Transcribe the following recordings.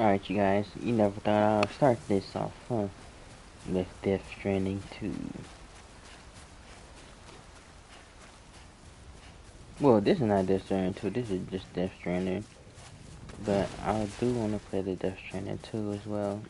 Alright, you guys, you never thought I'd start this off, huh? With Death Stranding 2. Well, this is not Death Stranding 2, this is just Death Stranding. But I do want to play the Death Stranding 2 as well.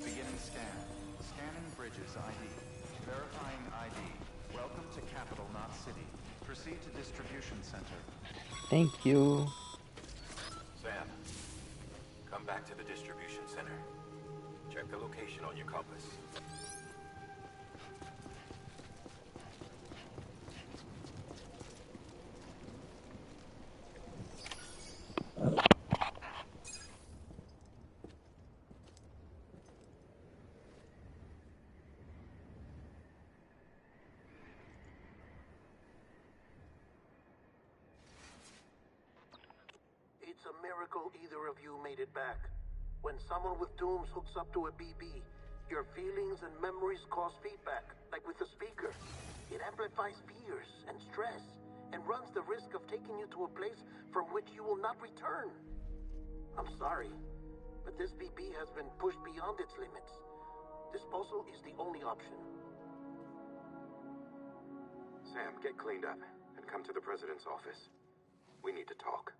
Beginning scan. Scanning bridges ID. Verifying ID. Welcome to capital, not city. Proceed to distribution center. Thank you. Sam, come back to the distribution center. Check the location on your compass. It's a miracle either of you made it back. When someone with dooms hooks up to a BB, your feelings and memories cause feedback, like with the speaker. It amplifies fears and stress, and runs the risk of taking you to a place from which you will not return. I'm sorry, but this BB has been pushed beyond its limits. Disposal is the only option. Sam, get cleaned up and come to the president's office. We need to talk.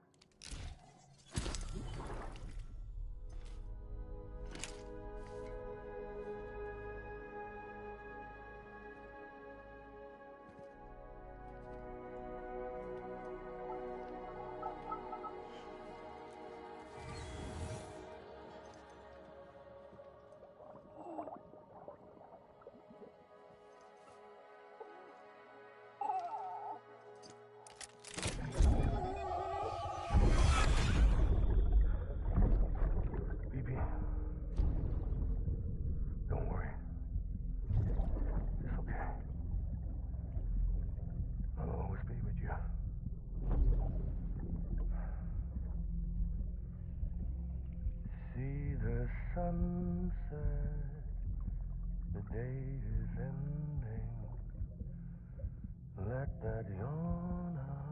Don't worry. It's okay. I'll always be with you. See the sunset. The day is ending. Let that yawn out.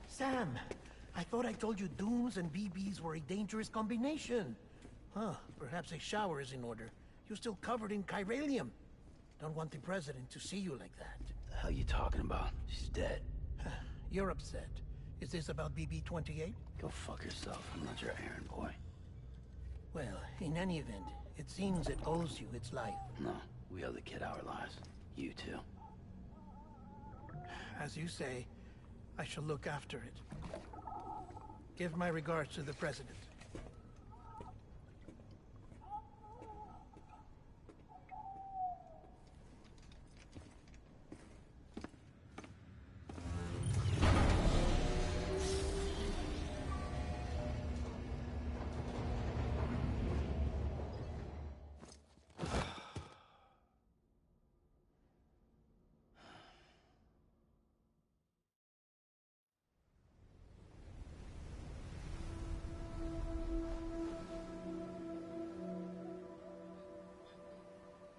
Sam, I thought I told you dooms and BBs were a dangerous combination. Huh, perhaps a shower is in order. You're still covered in chiralium. Don't want the president to see you like that. The hell you talking about? She's dead. You're upset. Is this about BB-28? Go fuck yourself. I'm not your errand boy. Well, in any event, it seems it owes you its life. No, we owe the kid our lives. You too. As you say, I shall look after it. Give my regards to the president.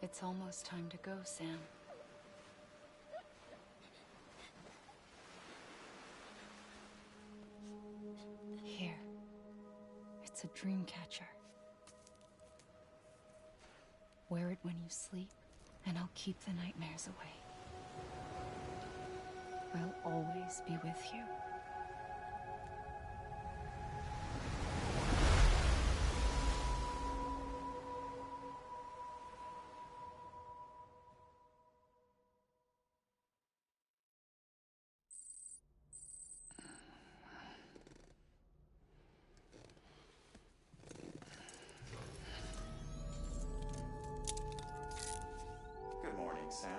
It's almost time to go, Sam. Here. It's a dream catcher. Wear it when you sleep, and I'll keep the nightmares away. I'll always be with you. Good morning, Sam.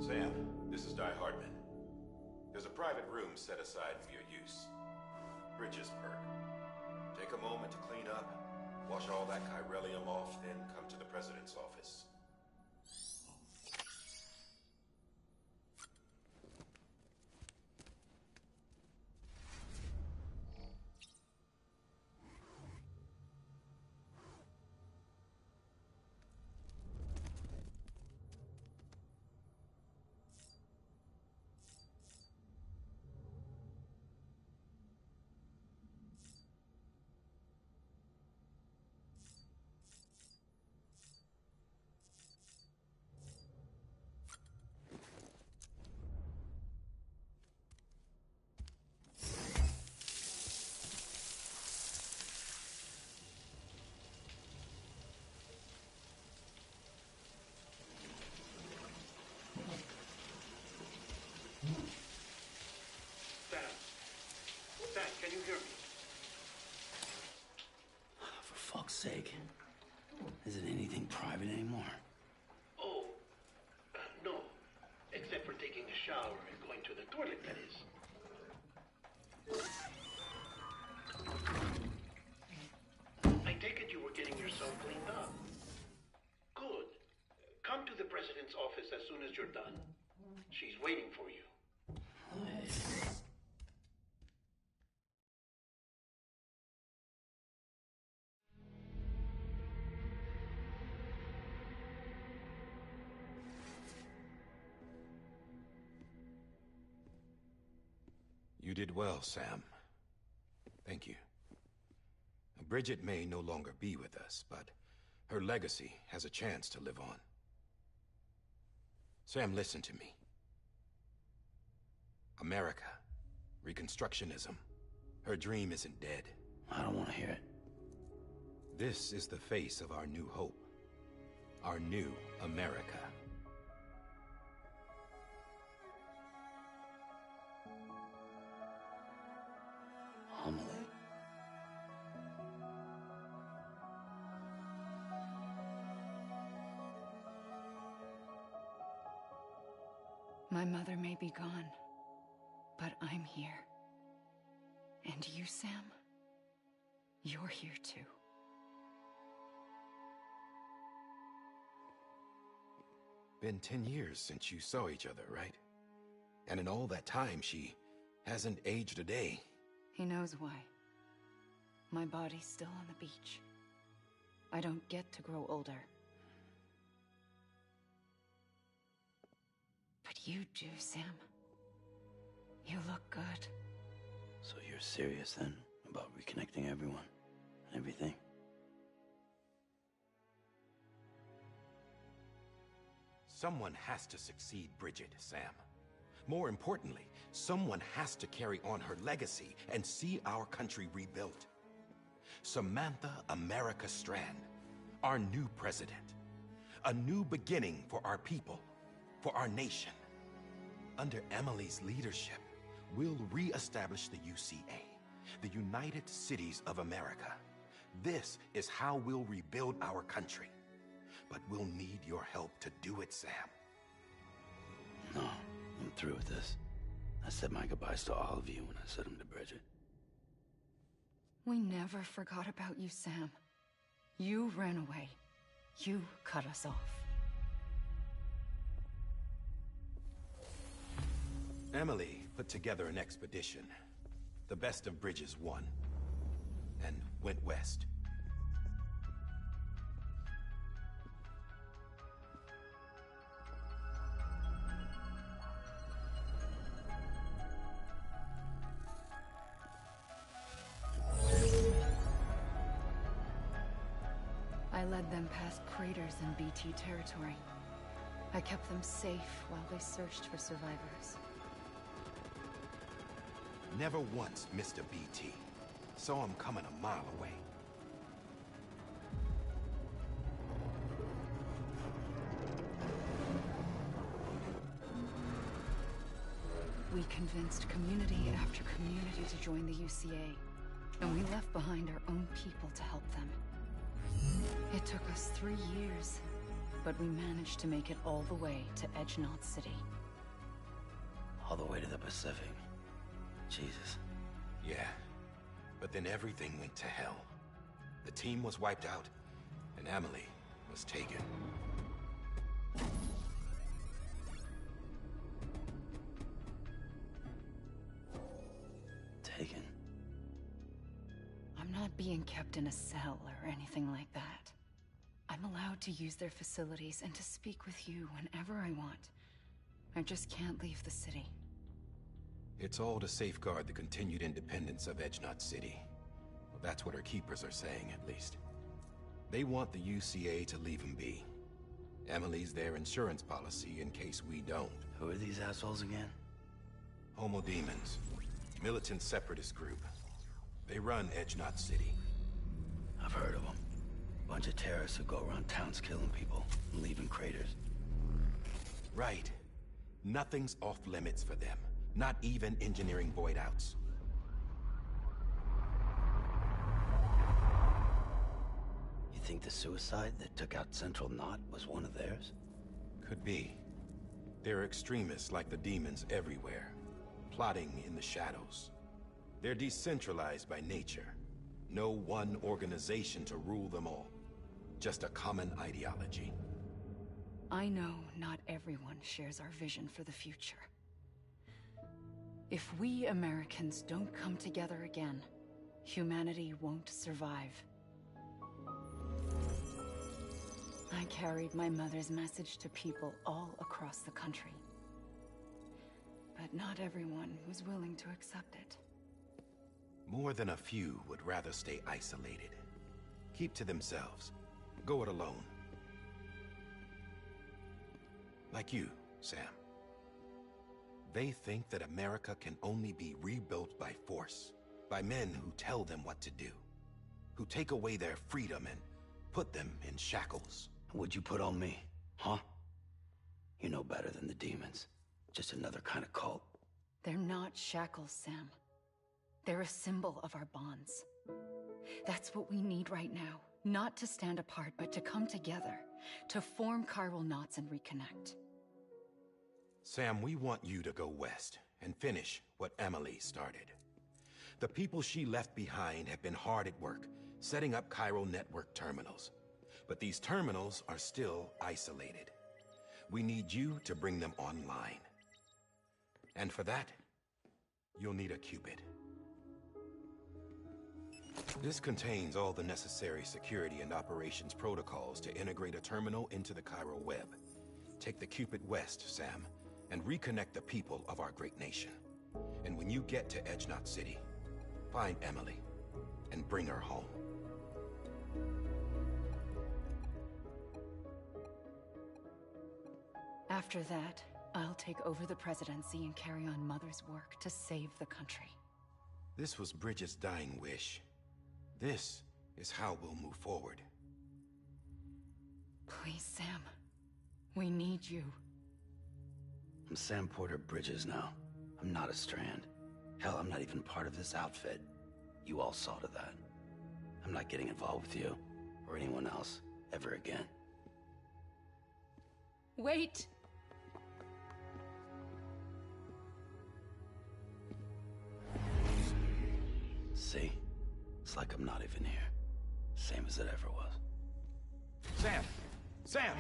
Sam, this is Di Hardman. There's a private room set aside for your use. Bridges perk. Take a moment to clean up, wash all that chiralium off, then come to the president's office. Sam, can you hear me? For fuck's sake. Isn't anything private anymore? Oh, no. Except for taking a shower and going to the toilet, that is. I take it you were getting yourself cleaned up. Good. Come to the president's office as soon as you're done. She's waiting for you. You did well, Sam. Thank you. Bridget may no longer be with us, but her legacy has a chance to live on. Sam, listen to me. America, Reconstructionism, her dream isn't dead. I don't want to hear it. This is the face of our new hope. Our new America. Homily. My mother may be gone, but I'm here. And you, Sam? You're here too. Been 10 years since you saw each other, right? And in all that time, she hasn't aged a day. He knows why. My body's still on the beach. I don't get to grow older. But you do, Sam. You look good. So you're serious then about reconnecting everyone and everything? Someone has to succeed Bridget, Sam. More importantly, someone has to carry on her legacy and see our country rebuilt. Samantha America Strand, our new president. A new beginning for our people, for our nation. Under Emily's leadership, we'll re-establish the UCA, the United Cities of America. This is how we'll rebuild our country. But we'll need your help to do it, Sam. No, I'm through with this. I said my goodbyes to all of you when I said them to Bridget. We never forgot about you, Sam. You ran away. You cut us off. Emily put together an expedition. The best of Bridges won. And went west. I led them past craters in BT territory. I kept them safe while they searched for survivors. Never once missed a BT. Saw him coming a mile away. We convinced community after community to join the UCA, and we left behind our own people to help them. It took us 3 years, but we managed to make it all the way to Edgenot City. All the way to the Pacific. Jesus. Yeah, but then everything went to hell. The team was wiped out, and Emily was taken. Taken? I'm not being kept in a cell or anything like that. I'm allowed to use their facilities and to speak with you whenever I want. I just can't leave the city. It's all to safeguard the continued independence of Edgenot City. Well, that's what her keepers are saying, at least. They want the UCA to leave them be. Emily's their insurance policy in case we don't. Who are these assholes again? Homo Demons. Militant separatist group. They run Edgenot City. I've heard of them. Bunch of terrorists who go around towns killing people and leaving craters. Right. Nothing's off limits for them. Not even engineering void outs. You think the suicide that took out Central Knot was one of theirs? Could be. There are extremists like the demons everywhere, plotting in the shadows. They're decentralized by nature. No one organization to rule them all. Just a common ideology. I know not everyone shares our vision for the future. If we Americans don't come together again, humanity won't survive. I carried my mother's message to people all across the country. But not everyone was willing to accept it. More than a few would rather stay isolated. Keep to themselves. Go it alone. Like you, Sam. They think that America can only be rebuilt by force, by men who tell them what to do, who take away their freedom and put them in shackles. What'd you put on me, huh? You know better than the demons. Just another kind of cult. They're not shackles, Sam. They're a symbol of our bonds. That's what we need right now. Not to stand apart, but to come together, to form chiral knots and reconnect. Sam, we want you to go west and finish what Emily started. The people she left behind have been hard at work, setting up chiral network terminals. But these terminals are still isolated. We need you to bring them online. And for that, you'll need a Cupid. This contains all the necessary security and operations protocols to integrate a terminal into the chiral web. Take the Cupid west, Sam, and reconnect the people of our great nation. And when you get to Edge Knot City, find Emily and bring her home. After that, I'll take over the presidency and carry on Mother's work to save the country. This was Bridget's dying wish. This is how we'll move forward. Please, Sam. We need you. I'm Sam Porter Bridges now. I'm not a Strand. Hell, I'm not even part of this outfit. You all saw to that. I'm not getting involved with you, or anyone else, ever again. Wait! See? It's like I'm not even here. Same as it ever was. Sam! Sam!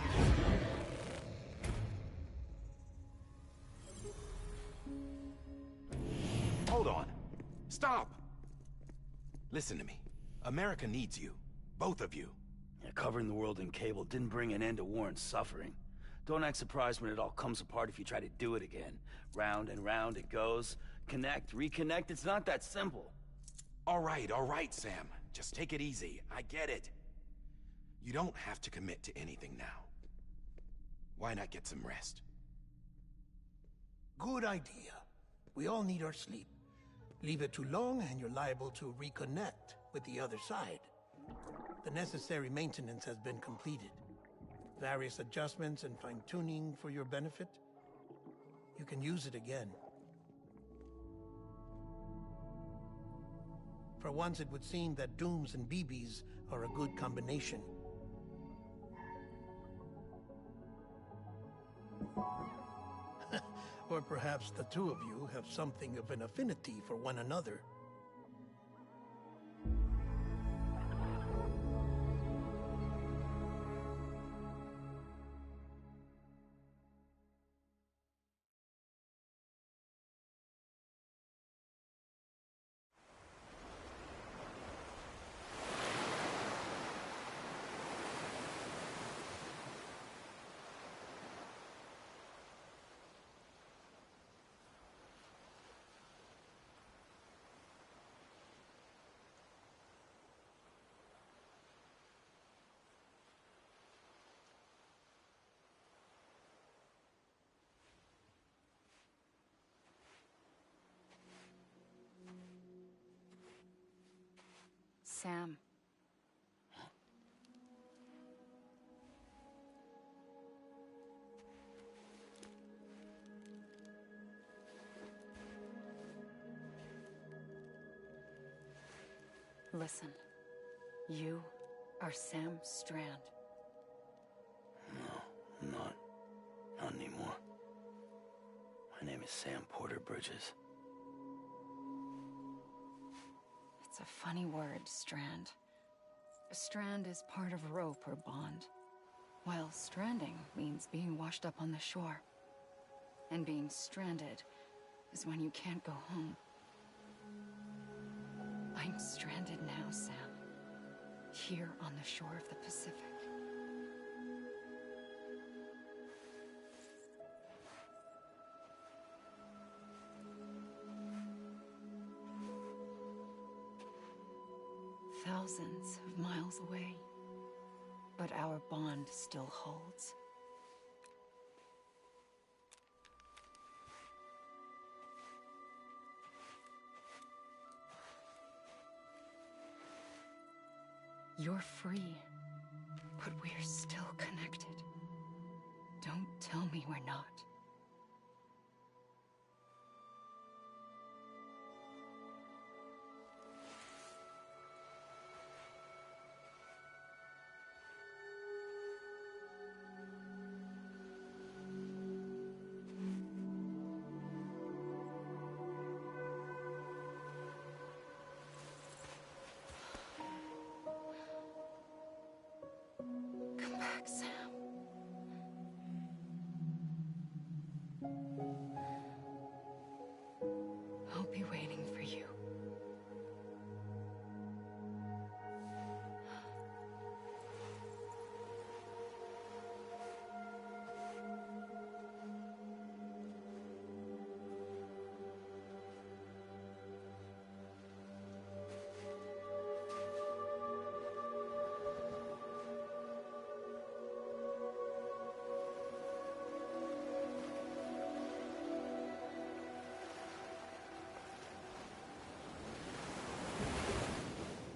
Hold on. Stop! Listen to me. America needs you. Both of you. Yeah, covering the world in cable didn't bring an end to war and suffering. Don't act surprised when it all comes apart if you try to do it again. Round and round it goes. Connect, reconnect, it's not that simple. All right, Sam. Just take it easy. I get it. You don't have to commit to anything now. Why not get some rest? Good idea. We all need our sleep. Leave it too long and you're liable to reconnect with the other side. The necessary maintenance has been completed. Various adjustments and fine-tuning for your benefit. You can use it again. For once, it would seem that Dooms and BBs are a good combination. Or perhaps the two of you have something of an affinity for one another. Sam. Listen. You are Sam Strand. No, I'm not. Not anymore. My name is Sam Porter Bridges. It's a funny word, Strand. A strand is part of rope or bond, while stranding means being washed up on the shore. And being stranded is when you can't go home. I'm stranded now, Sam. Here on the shore of the Pacific. Thousands of miles away, but our bond still holds. You're free, but we're still connected. Don't tell me we're not. Sam. I'll be waiting for you.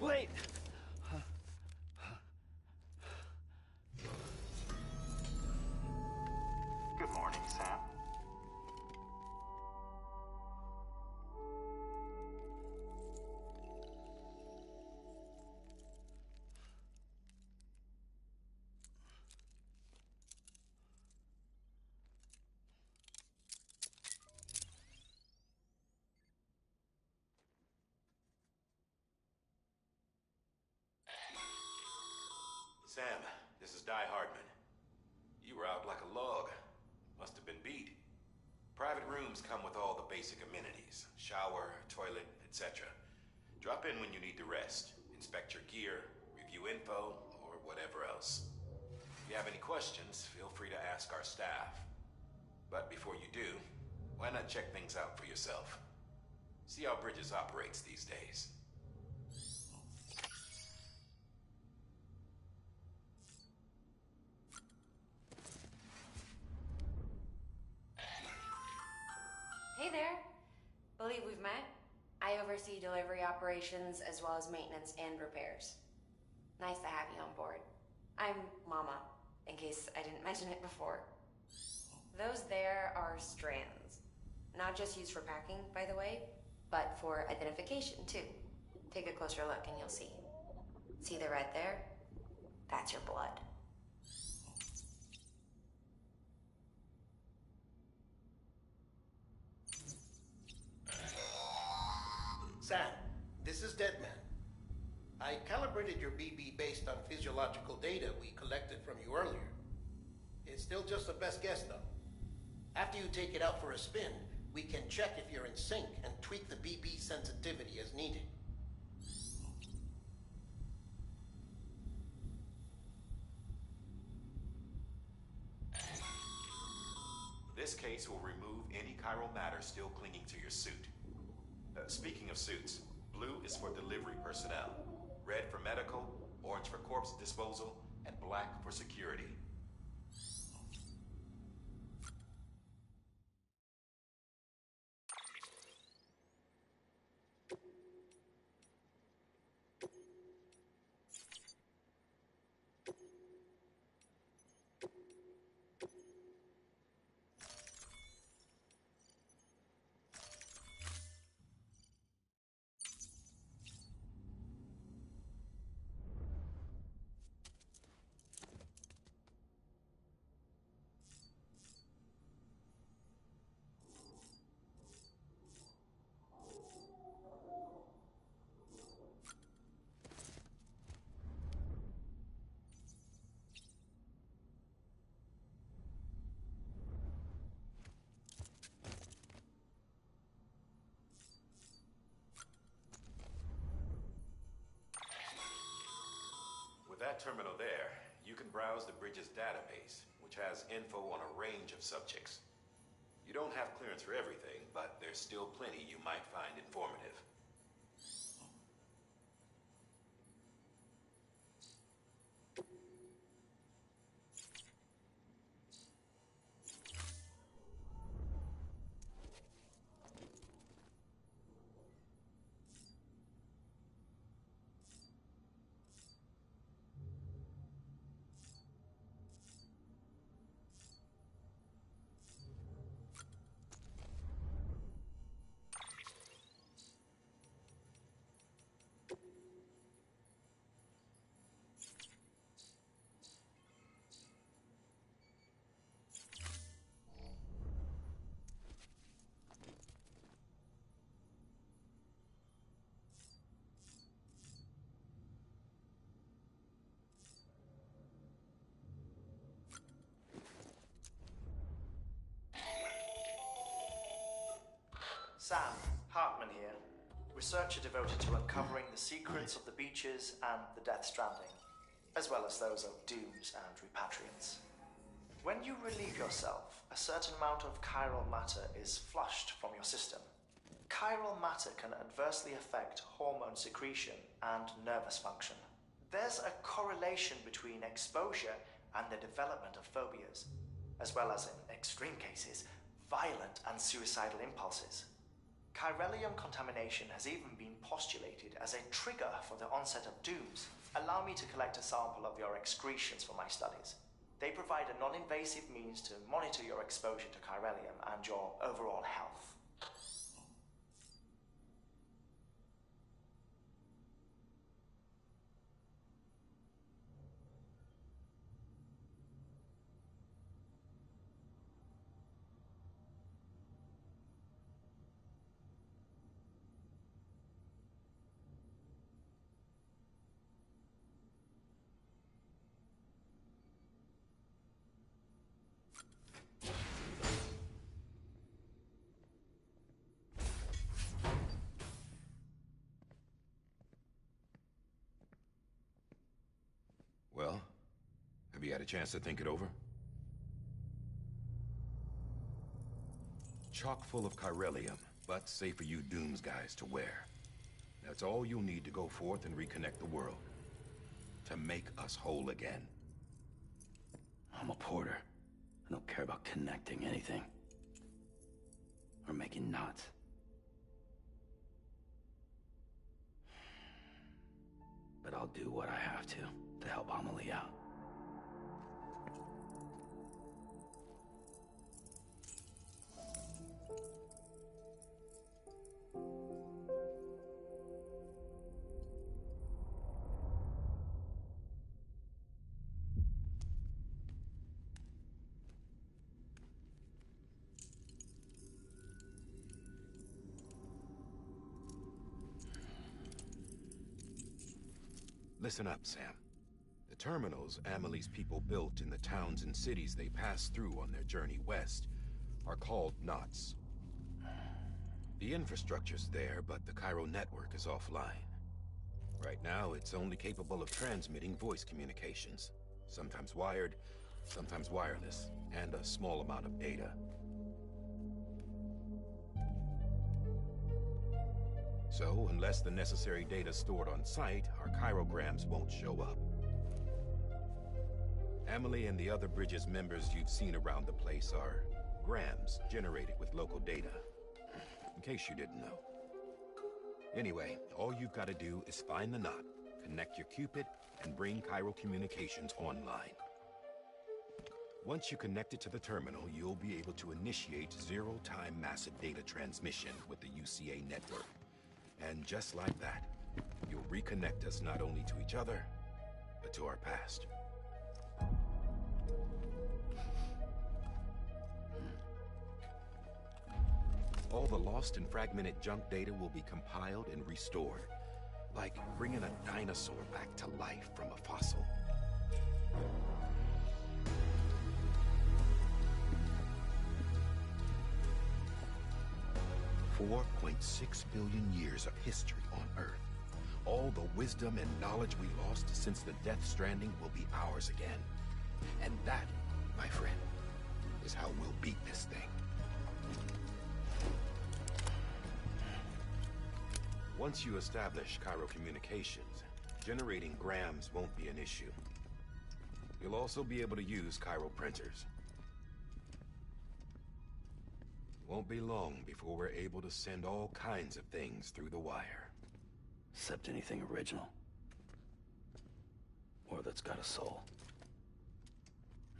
Wait! Good morning, Sam. Sam, this is Hardman. You were out like a log. Must have been beat. Private rooms come with all the basic amenities. Shower, toilet, etc. Drop in when you need to rest. Inspect your gear, review info, or whatever else. If you have any questions, feel free to ask our staff. But before you do, why not check things out for yourself? See how Bridges operates these days. Hey there. Believe we've met. I oversee delivery operations as well as maintenance and repairs. Nice to have you on board. I'm Mama, in case I didn't mention it before. Those there are strands. Not just used for packing, by the way, but for identification too. Take a closer look and you'll see. See the red there? That's your blood. Sam, this is Deadman. I calibrated your BB based on physiological data we collected from you earlier. It's still just a best guess, though. After you take it out for a spin, we can check if you're in sync and tweak the BB sensitivity as needed. This case will remove any chiral matter still clinging to your suit. Speaking of suits, blue is for delivery personnel, red for medical, orange for corpse disposal, and black for security. With that terminal there, you can browse the Bridges database, which has info on a range of subjects. You don't have clearance for everything, but there's still plenty you might find informative. Research are devoted to uncovering the secrets of the beaches and the Death Stranding, as well as those of dooms and repatriants. When you relieve yourself, a certain amount of chiral matter is flushed from your system. Chiral matter can adversely affect hormone secretion and nervous function. There's a correlation between exposure and the development of phobias, as well as, in extreme cases, violent and suicidal impulses. Chiralium contamination has even been postulated as a trigger for the onset of dooms. Allow me to collect a sample of your excretions for my studies. They provide a non-invasive means to monitor your exposure to chiralium and your overall health. Well, have you had a chance to think it over? Chock full of chiralium, but safe for you Dooms guys to wear. That's all you'll need to go forth and reconnect the world. To make us whole again. I'm a porter. I don't care about connecting anything. Or making knots. But I'll do what I have to help Amelie out. Listen up, Sam. The terminals Amelie's people built in the towns and cities they passed through on their journey west are called knots. The infrastructure's there, but the Cairo network is offline. Right now, it's only capable of transmitting voice communications. Sometimes wired, sometimes wireless, and a small amount of data. So, unless the necessary data's stored on site, our chirograms won't show up. Amelie and the other Bridges members you've seen around the place are grams generated with local data. In case you didn't know. Anyway, all you've got to do is find the knot, connect your Cupid, and bring Cairo communications online. Once you connect it to the terminal, you'll be able to initiate zero-time massive data transmission with the UCA network. And just like that, you'll reconnect us not only to each other, but to our past. All the lost and fragmented junk data will be compiled and restored, like bringing a dinosaur back to life from a fossil. 4.6 billion years of history on Earth. All the wisdom and knowledge we lost since the Death Stranding will be ours again. And that, my friend, is how we'll beat this thing. Once you establish Cairo communications, generating grams won't be an issue. You'll also be able to use Cairo printers. Won't be long before we're able to send all kinds of things through the wire. Except anything original. Or that's got a soul.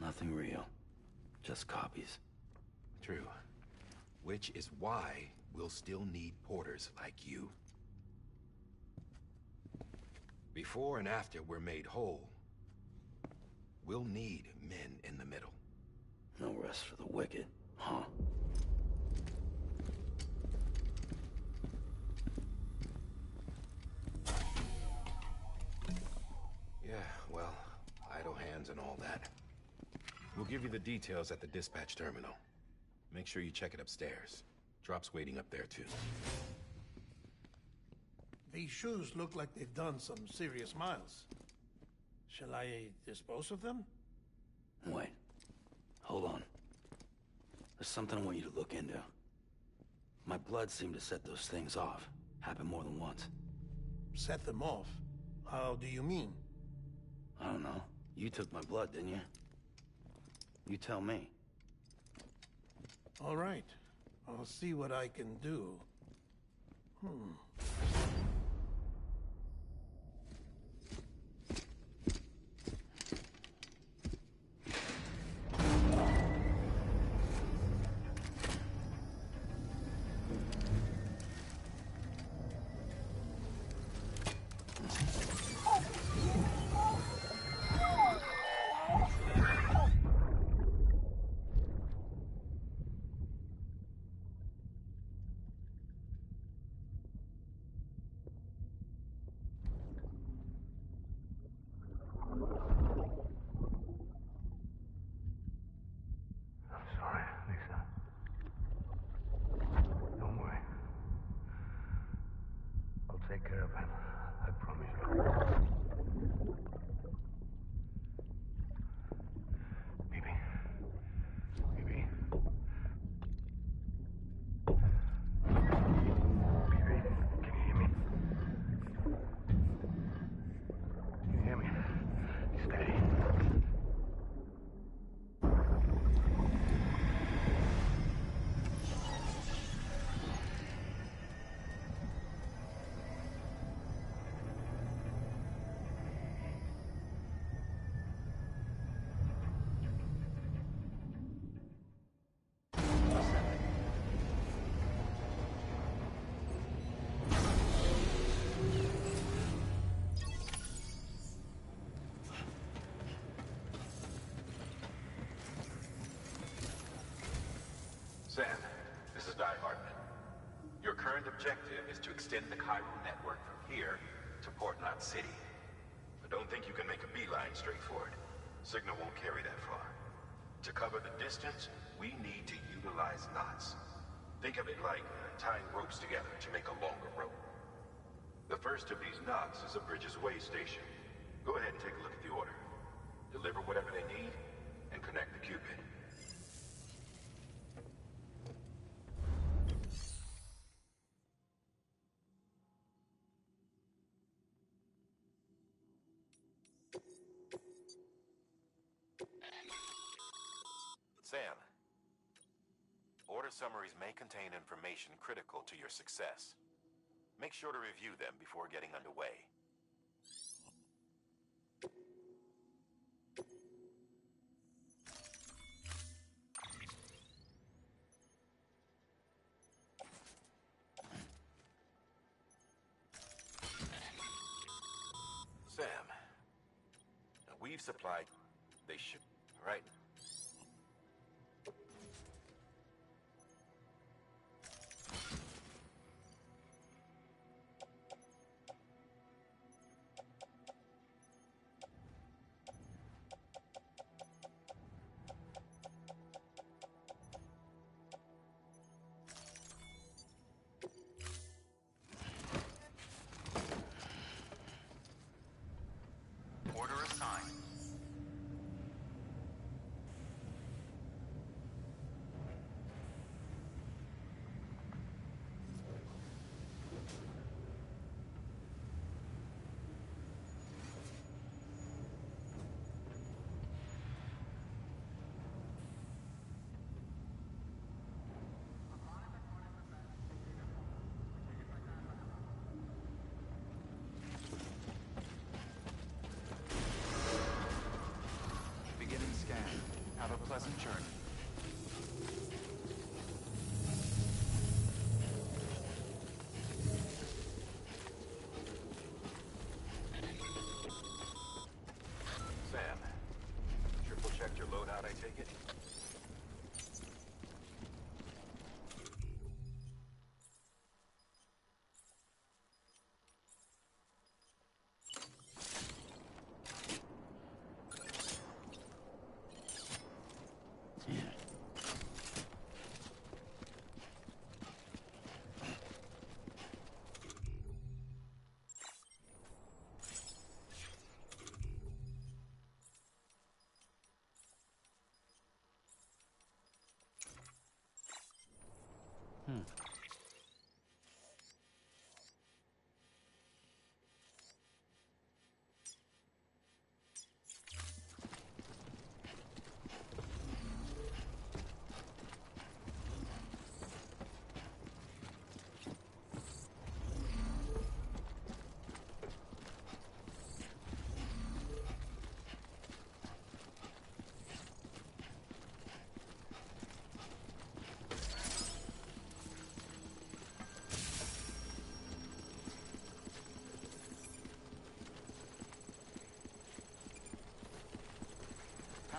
Nothing real. Just copies. True. Which is why we'll still need porters like you. Before and after we're made whole, we'll need men in the middle. No rest for the wicked, huh? Yeah, well, idle hands and all that. We'll give you the details at the dispatch terminal. Make sure you check it upstairs. Drop's waiting up there, too. These shoes look like they've done some serious miles. Shall I dispose of them? Wait. Hold on. There's something I want you to look into. My blood seemed to set those things off. Happened more than once. Set them off? How do you mean? I don't know. You took my blood, didn't you? You tell me. All right. I'll see what I can do. Sorry, Lisa. Don't worry. I'll take care of him. I promise you. Baby. Baby. Baby, can you hear me? Can you hear me? Steady. Sam, this is Hartman. Your current objective is to extend the chiral network from here to Port Knot City. But don't think you can make a beeline straight for it. Signal won't carry that far. To cover the distance, we need to utilize knots. Think of it like tying ropes together to make a longer rope. The first of these knots is a Bridges Way station. Go ahead and take a look at the order. Deliver whatever they need, and connect the Cupid. Sam, order summaries may contain information critical to your success. Make sure to review them before getting underway. Sam, we've supplied... They should... Right? Order assigned. Beginning scan. Have a pleasant journey. Sam, triple checked your loadout, I take it?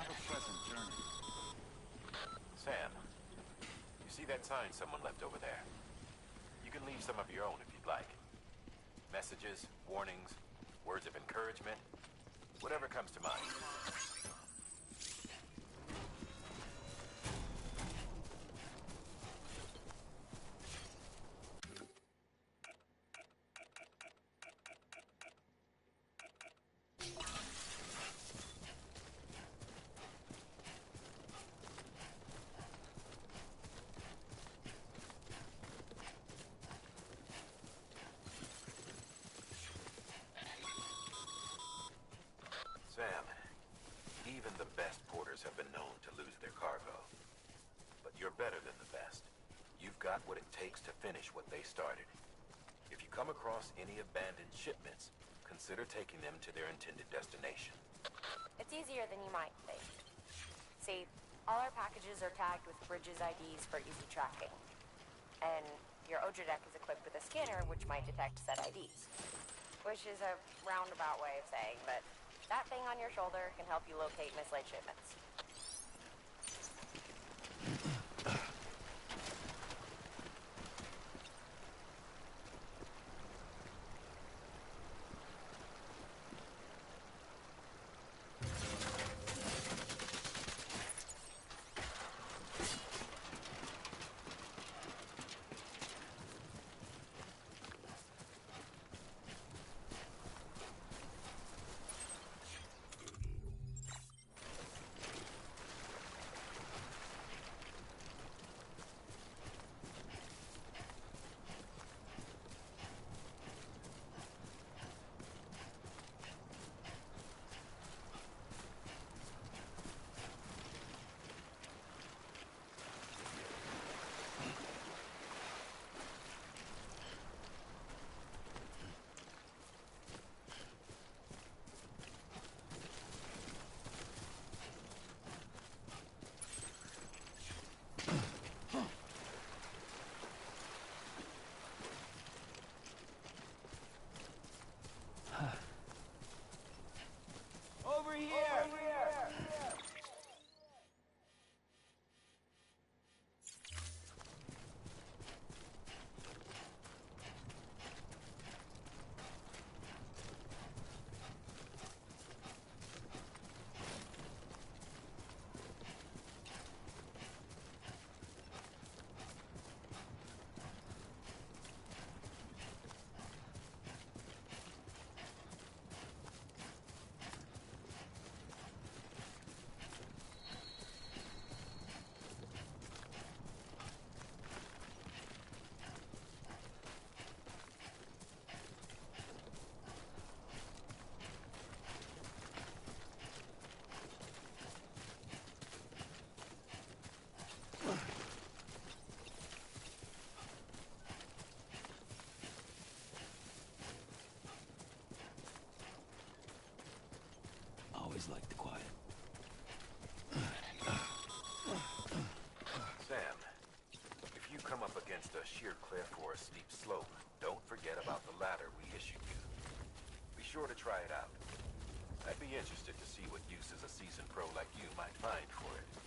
Have a pleasant journey. Sam, you see that sign someone left over there? You can leave some of your own if you'd like. Messages, warnings, words of encouragement, whatever comes to mind. Sam, even the best porters have been known to lose their cargo. But you're better than the best. You've got what it takes to finish what they started. If you come across any abandoned shipments, consider taking them to their intended destination. It's easier than you might think. See, all our packages are tagged with Bridges IDs for easy tracking. And your Odra deck is equipped with a scanner which might detect said IDs. Which is a roundabout way of saying that that thing on your shoulder can help you locate mislaid shipments. Always liked the quiet. Sam, if you come up against a sheer cliff or a steep slope, don't forget about the ladder we issued you. Be sure to try it out. I'd be interested to see what uses a seasoned pro like you might find for it.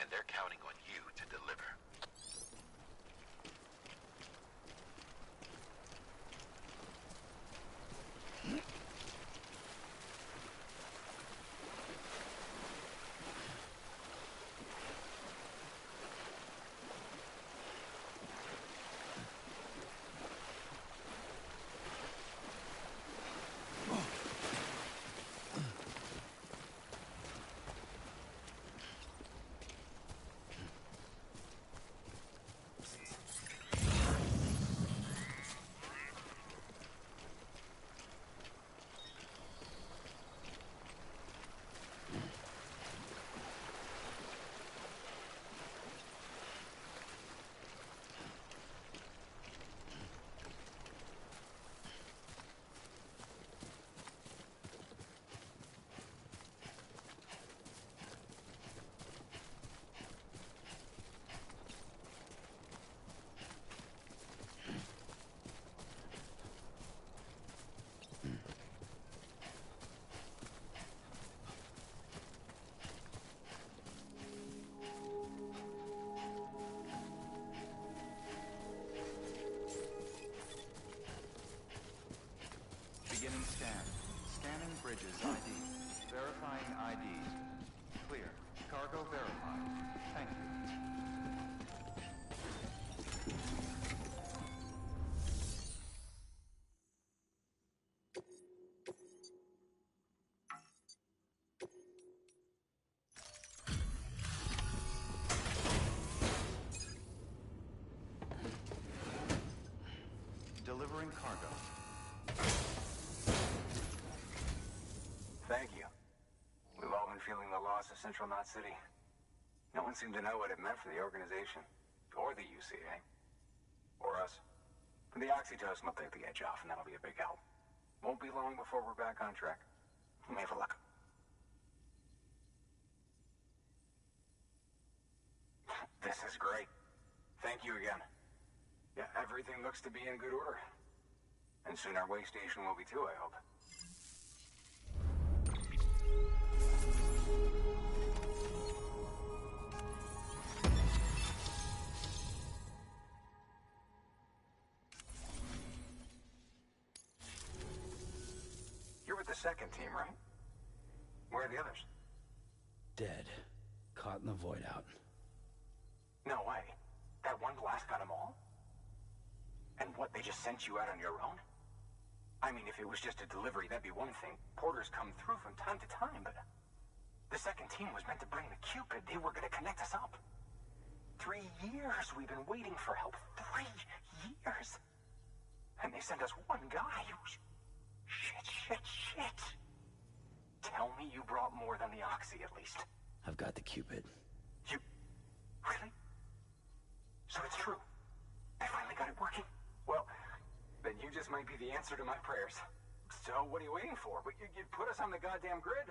and they're counting on you to deliver. Beginning scan. Scanning bridges ID. Verifying ID. Clear. Cargo verified. Thank you. Delivering cargo. Thank you. We've all been feeling the loss of Central Knot City. No one seemed to know what it meant for the organization, or the UCA, or us. But the oxytocin will take the edge off, and that'll be a big help. Won't be long before we're back on track. We may have luck. This is great. Thank you again. Yeah, everything looks to be in good order. And soon our way station will be too, I hope. You're with the second team, right? Where are the others? Dead. Caught in the void out. No way. That one blast got them all? And what, they just sent you out on your own? I mean, if it was just a delivery, that'd be one thing. Porters come through from time to time, but... The second team was meant to bring the Cupid. They were gonna connect us up. 3 years we've been waiting for help. 3 years! And they sent us one guy. Shit. Tell me you brought more than the Oxy, at least. I've got the Cupid. You... Really? So it's true. They finally got it working. Well, then you just might be the answer to my prayers. So what are you waiting for? But you put us on the goddamn grid.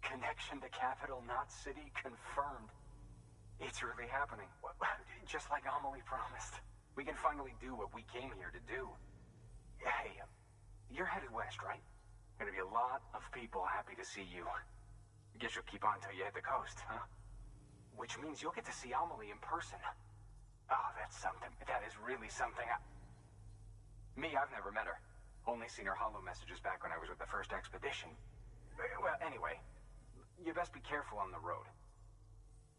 Connection to Capital Knot City confirmed. It's really happening. Just like Amelie promised. We can finally do what we came here to do. Hey, you're headed west, right? Gonna be a lot of people happy to see you. Guess you'll keep on till you hit the coast, huh? Which means you'll get to see Amelie in person. Oh, that's something. That is really something. Me, I've never met her. Only seen her holo messages back when I was with the first expedition. Well, anyway, you best be careful on the road.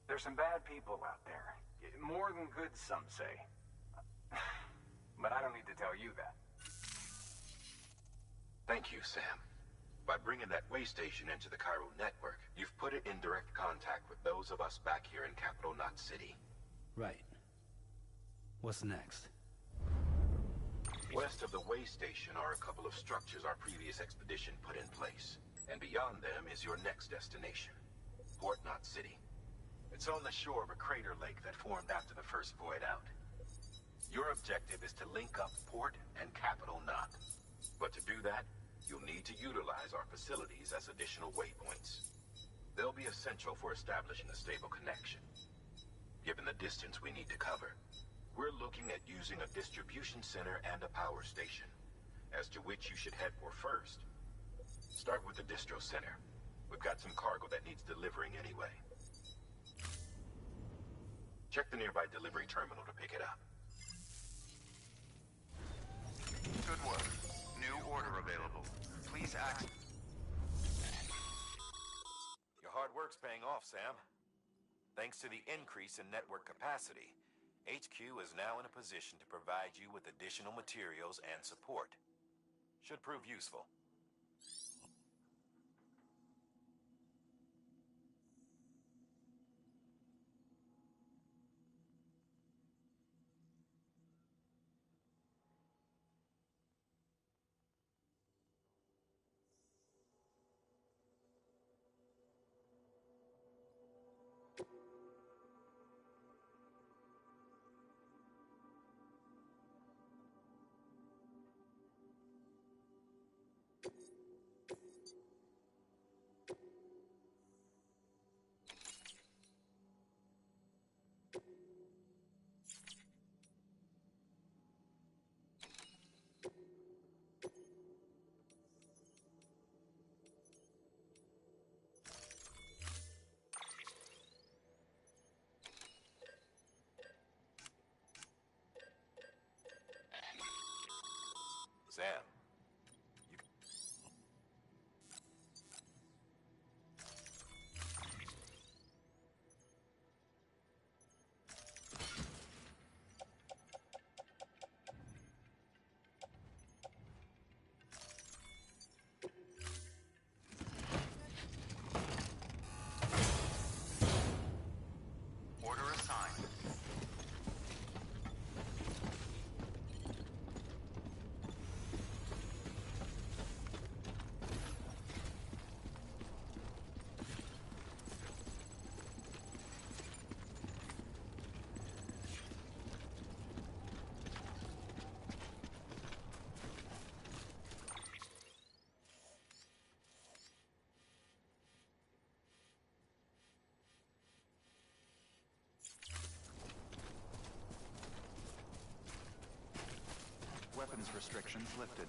There's some bad people out there. More than good, some say. But I don't need to tell you that. Thank you, Sam. By bringing that way station into the Cairo network, you've put it in direct contact with those of us back here in Capital Knot City. Right. What's next? West of the way station are a couple of structures our previous expedition put in place. And beyond them is your next destination, Port Knot City. It's on the shore of a crater lake that formed after the first void out. Your objective is to link up Port and Capital Knot. But to do that, you'll need to utilize our facilities as additional waypoints. They'll be essential for establishing a stable connection. Given the distance we need to cover, we're looking at using a distribution center and a power station, as to which you should head for first. Start with the distro center. We've got some cargo that needs delivering anyway. Check the nearby delivery terminal to pick it up. Good work. New order available. Please act. Your hard work's paying off, Sam. Thanks to the increase in network capacity, HQ is now in a position to provide you with additional materials and support. Should prove useful. Sam, you... Order assigned. Weapons restrictions lifted.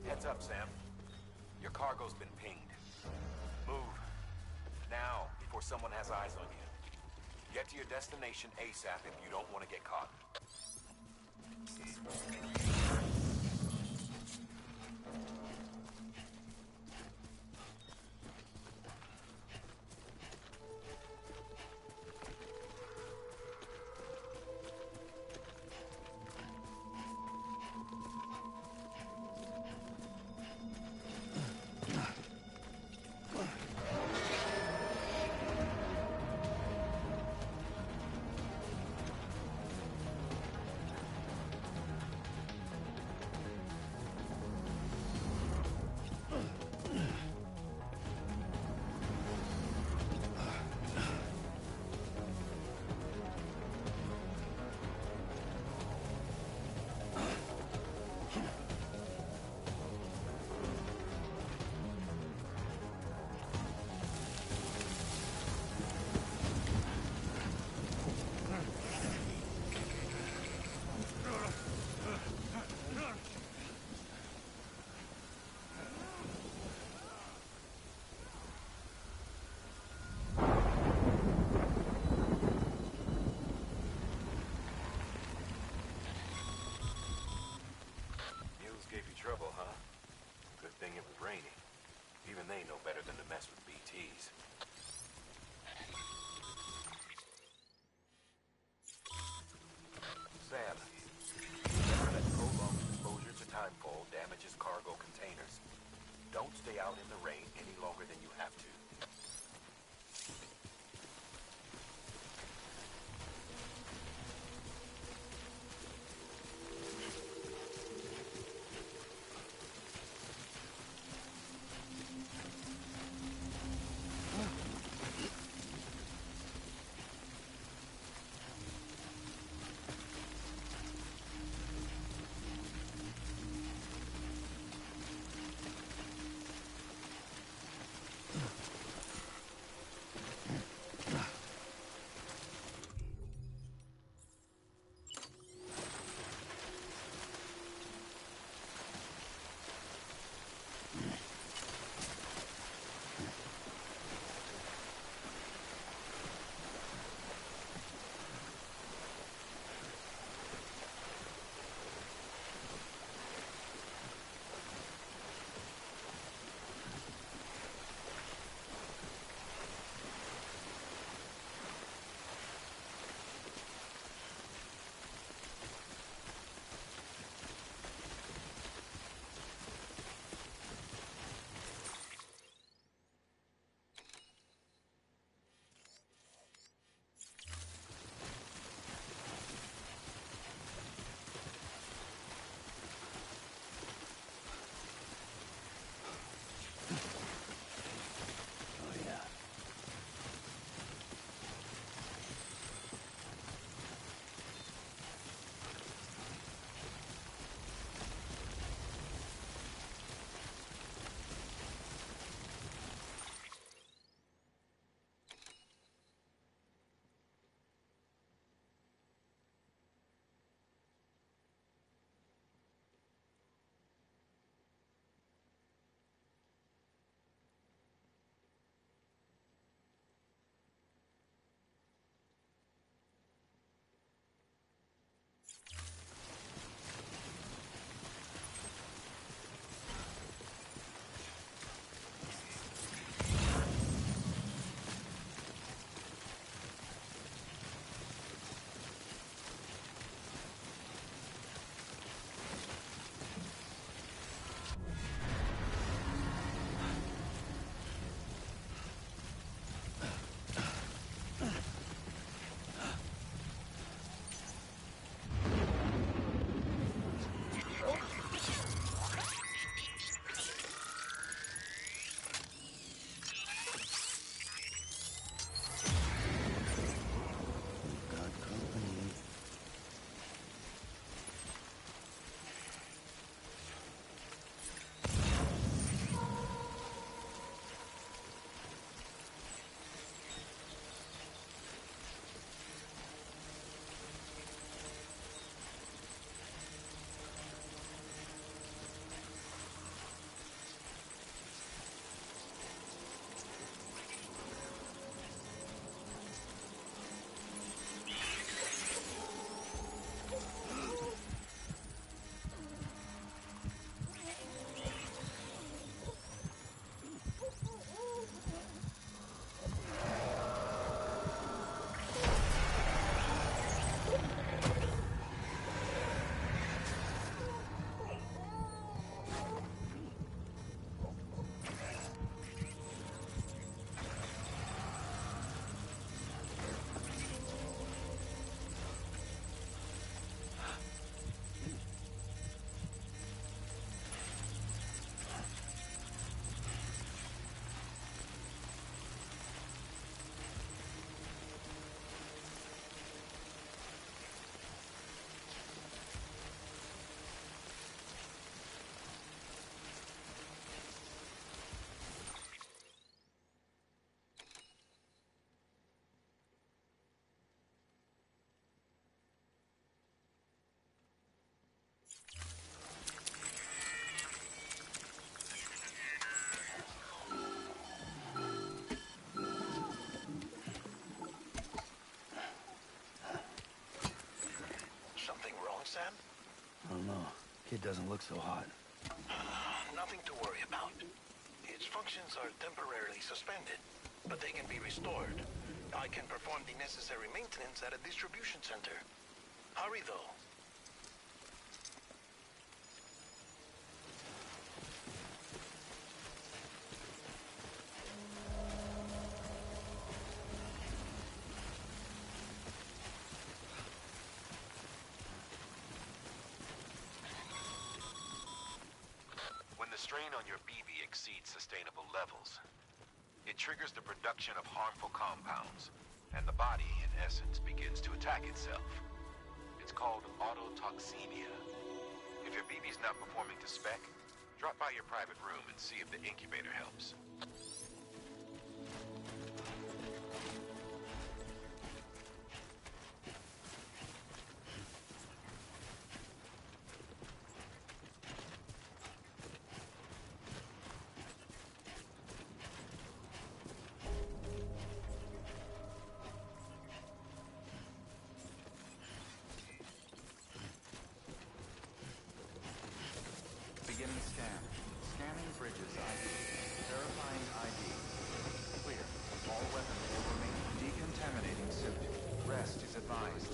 Heads up, Sam. Your cargo's been pinged. Move. Now, before someone has eyes on you. Get to your destination ASAP if you don't want to get caught. It doesn't look so hot. Nothing to worry about. Its functions are temporarily suspended, but they can be restored. I can perform the necessary maintenance at a distribution center. Hurry, though. When the strain on your BB exceeds sustainable levels, it triggers the production of harmful compounds, and the body, in essence, begins to attack itself. It's called autotoxemia. If your BB's not performing to spec, drop by your private room and see if the incubator helps. Beginning scan. Scanning bridges ID. Verifying ID. Clear. All weapons will remain. Decontaminating suit. Rest is advised.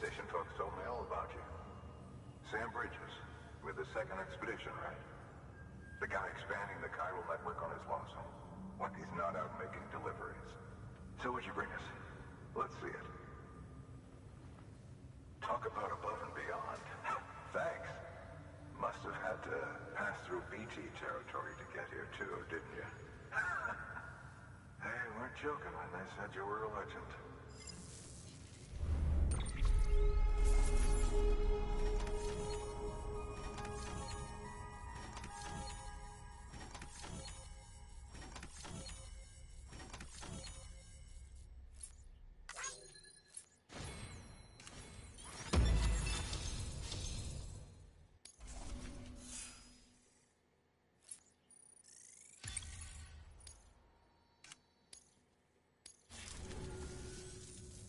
Station folks told me all about you. Sam Bridges, with the second expedition, right? The guy expanding the chiral network on his lonesome, when he's not out making deliveries. So what'd you bring us? Let's see it. Talk about above and beyond. Thanks. Must have had to pass through BT territory to get here too, didn't you? They weren't joking when they said you were a legend.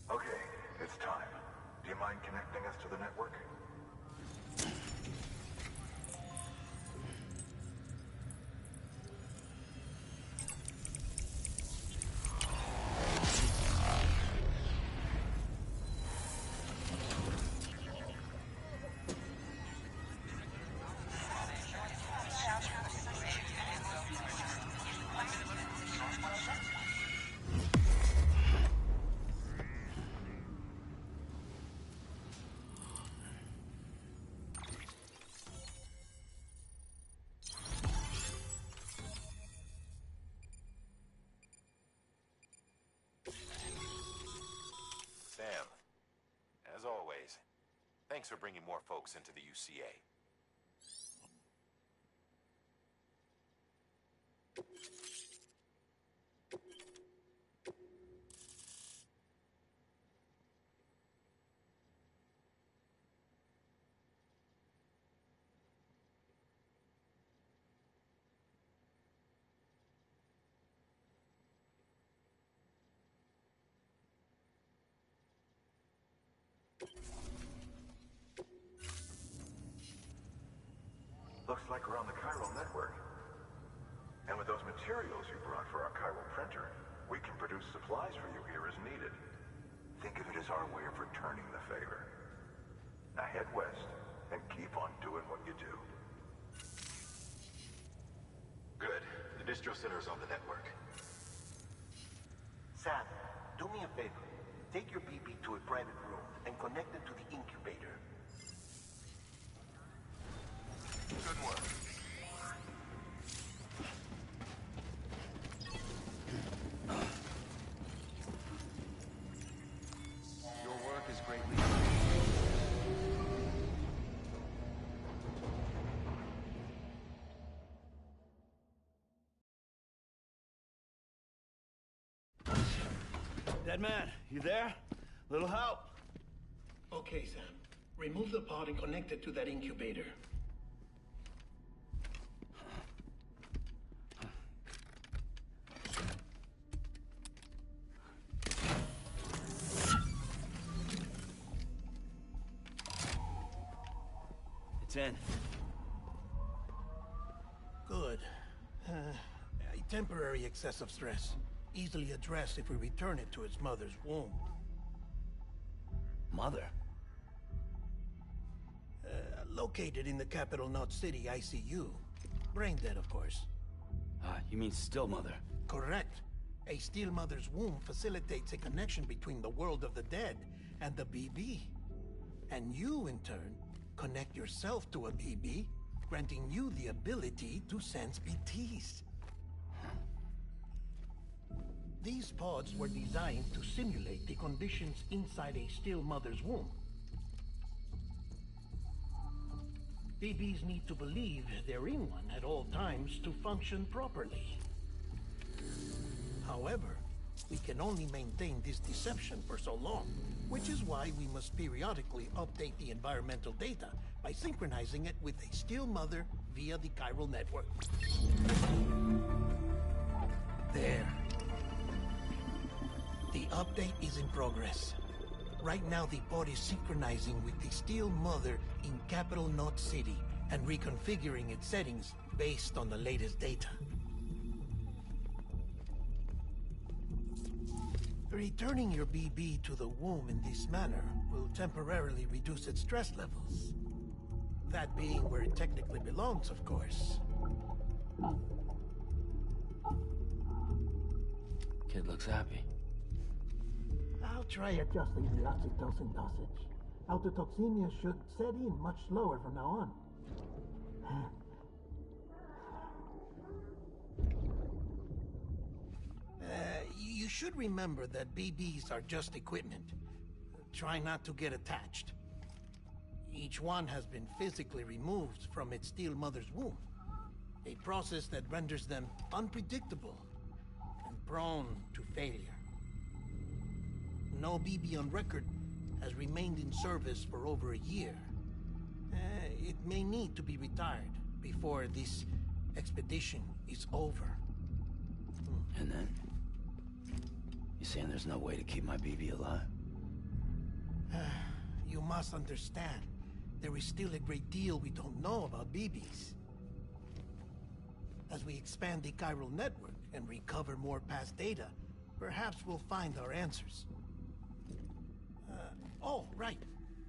Okay, it's time. Do you mind connecting us to the network? Sam, as always, thanks for bringing more folks into the UCA. Looks like we're on the chiral network. And with those materials you brought for our chiral printer, we can produce supplies for you here as needed. Think of it as our way of returning the favor. Now head west and keep on doing what you do. Good. The distro center's on the network. Sam, do me a favor. Take your BB to a private room and connect it to the incubator. Good work. Your work is greatly appreciated. Dead man, you there? Little help? Okay, Sam. Remove the pod and connect it to that incubator. It's in. Good. A temporary excess of stress. Easily addressed if we return it to its mother's womb. Mother? Located in the capital Knot City ICU. Brain dead, of course. You mean still mother? Correct. A still mother's womb facilitates a connection between the world of the dead and the BB. And you, in turn, connect yourself to a BB, granting you the ability to sense BTs. These pods were designed to simulate the conditions inside a still mother's womb. BBs need to believe they're in one at all times to function properly. However, we can only maintain this deception for so long, which is why we must periodically update the environmental data by synchronizing it with a still mother via the chiral network. There. The update is in progress. Right now, the pod is synchronizing with the still mother in capital Knot City and reconfiguring its settings based on the latest data. Returning your BB to the womb in this manner will temporarily reduce its stress levels. That being where it technically belongs, of course. Kid looks happy. I'll try adjusting the oxytocin dosage. Autotoxemia should set in much slower from now on. You should remember that BBs are just equipment. Try not to get attached. Each one has been physically removed from its still mother's womb. A process that renders them unpredictable and prone to failure. No BB on record has remained in service for over a year. It may need to be retired before this expedition is over. And then? You saying there's no way to keep my BB alive? You must understand, there is still a great deal we don't know about BBs. As we expand the chiral network and recover more past data, perhaps we'll find our answers. Oh, right.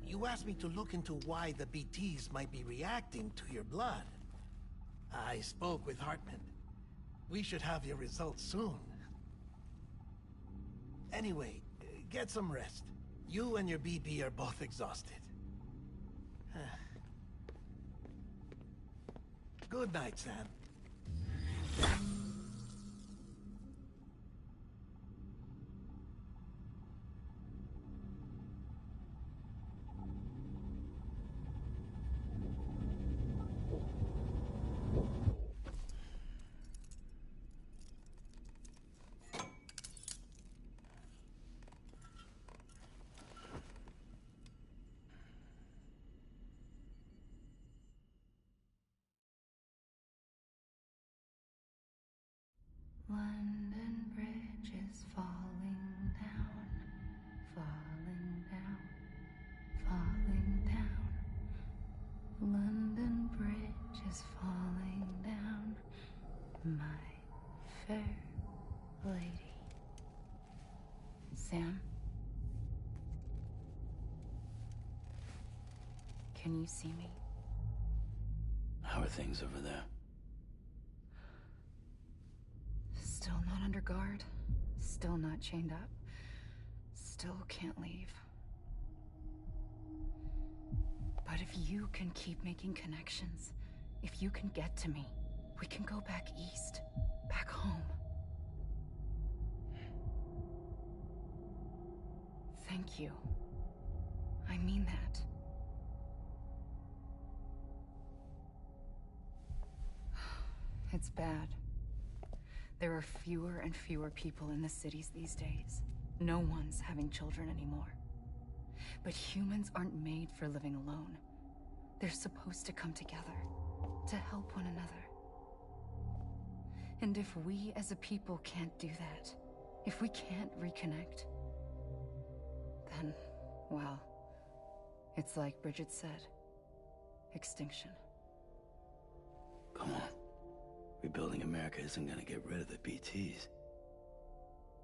You asked me to look into why the BTs might be reacting to your blood. I spoke with Hartman. We should have your results soon. Anyway, get some rest. You and your BB are both exhausted. Good night, Sam. London Bridge is falling down, falling down, falling down. London Bridge is falling down, my fair lady. Sam? Can you see me? How are things over there? Still not under guard. Still not chained up. Still can't leave. But if you can keep making connections, if you can get to me, we can go back east. Back home. Thank you. I mean that. It's bad. There are fewer and fewer people in the cities these days. No one's having children anymore. But humans aren't made for living alone. They're supposed to come together, to help one another. And if we as a people can't do that, if we can't reconnect, then, well, it's like Bridget said, extinction. Come on. Rebuilding America isn't gonna get rid of the BTs.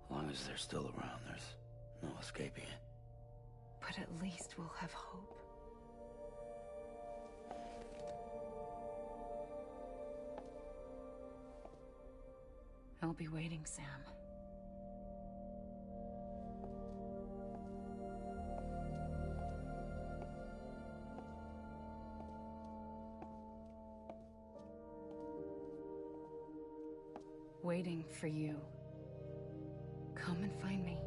As long as they're still around, there's no escaping it. But at least we'll have hope. I'll be waiting, Sam. Waiting for you. Come and find me.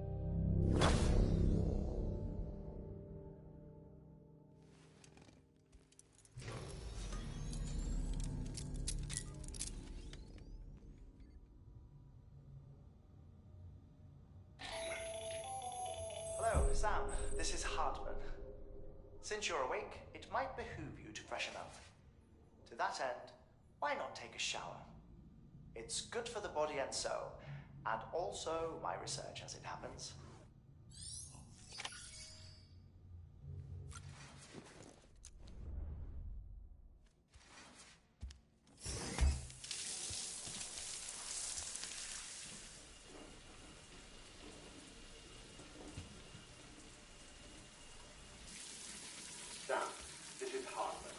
Hello, Sam. This is Hartman. Since you're awake, it might behoove you to freshen up. To that end, why not take a shower? It's good for the body and soul, and also my research as it happens. Sam, this is Hartman.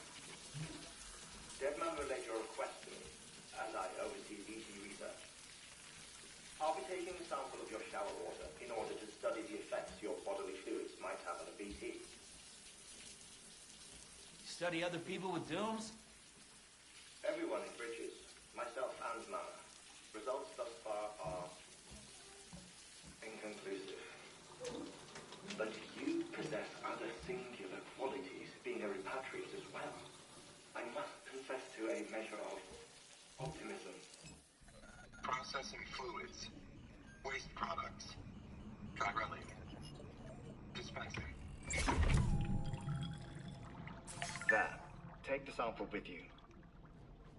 Deadman relayed your request to me, and I oversee BT research. I'll be taking a sample of your shower water in order to study the effects your bodily fluids might have on a BT. Study other people with dooms? Everyone in Bridges, myself and Mana. Results thus far are inconclusive. But you possess other singular qualities, being a repatriate as well. I must confess to a measure of optimism. Processing fluids. Waste products. Chirelli. Dispensing. There. Take the sample with you.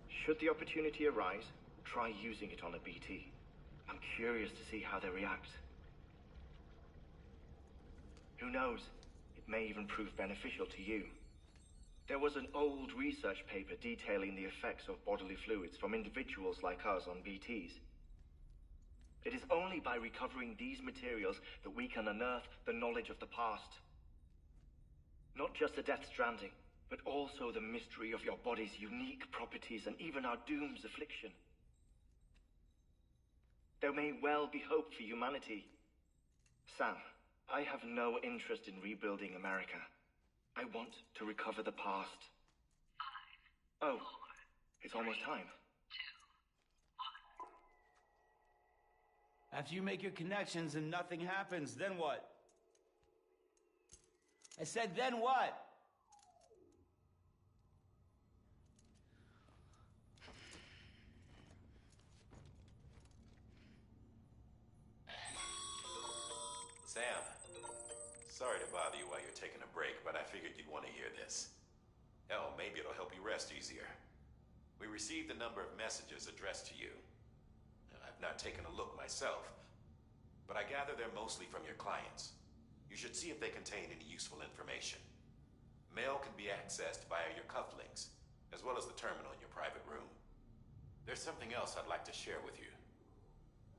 Should the opportunity arise, try using it on a BT. I'm curious to see how they react. Who knows? It may even prove beneficial to you. There was an old research paper detailing the effects of bodily fluids from individuals like us on BTs. It is only by recovering these materials that we can unearth the knowledge of the past. Not just the Death Stranding, but also the mystery of your body's unique properties and even our doom's affliction. There may well be hope for humanity. Sam, I have no interest in rebuilding America. I want to recover the past. 5, 4, oh, it's almost time. 2, 1. After you make your connections and nothing happens, then what? I said, then what? Sam, sorry to bother you while you're taking a break, but I figured you'd want to hear this. Hell, maybe it'll help you rest easier. We received a number of messages addressed to you. I've not taken a look myself, but I gather they're mostly from your clients. You should see if they contain any useful information. Mail can be accessed via your cufflinks, as well as the terminal in your private room. There's something else I'd like to share with you.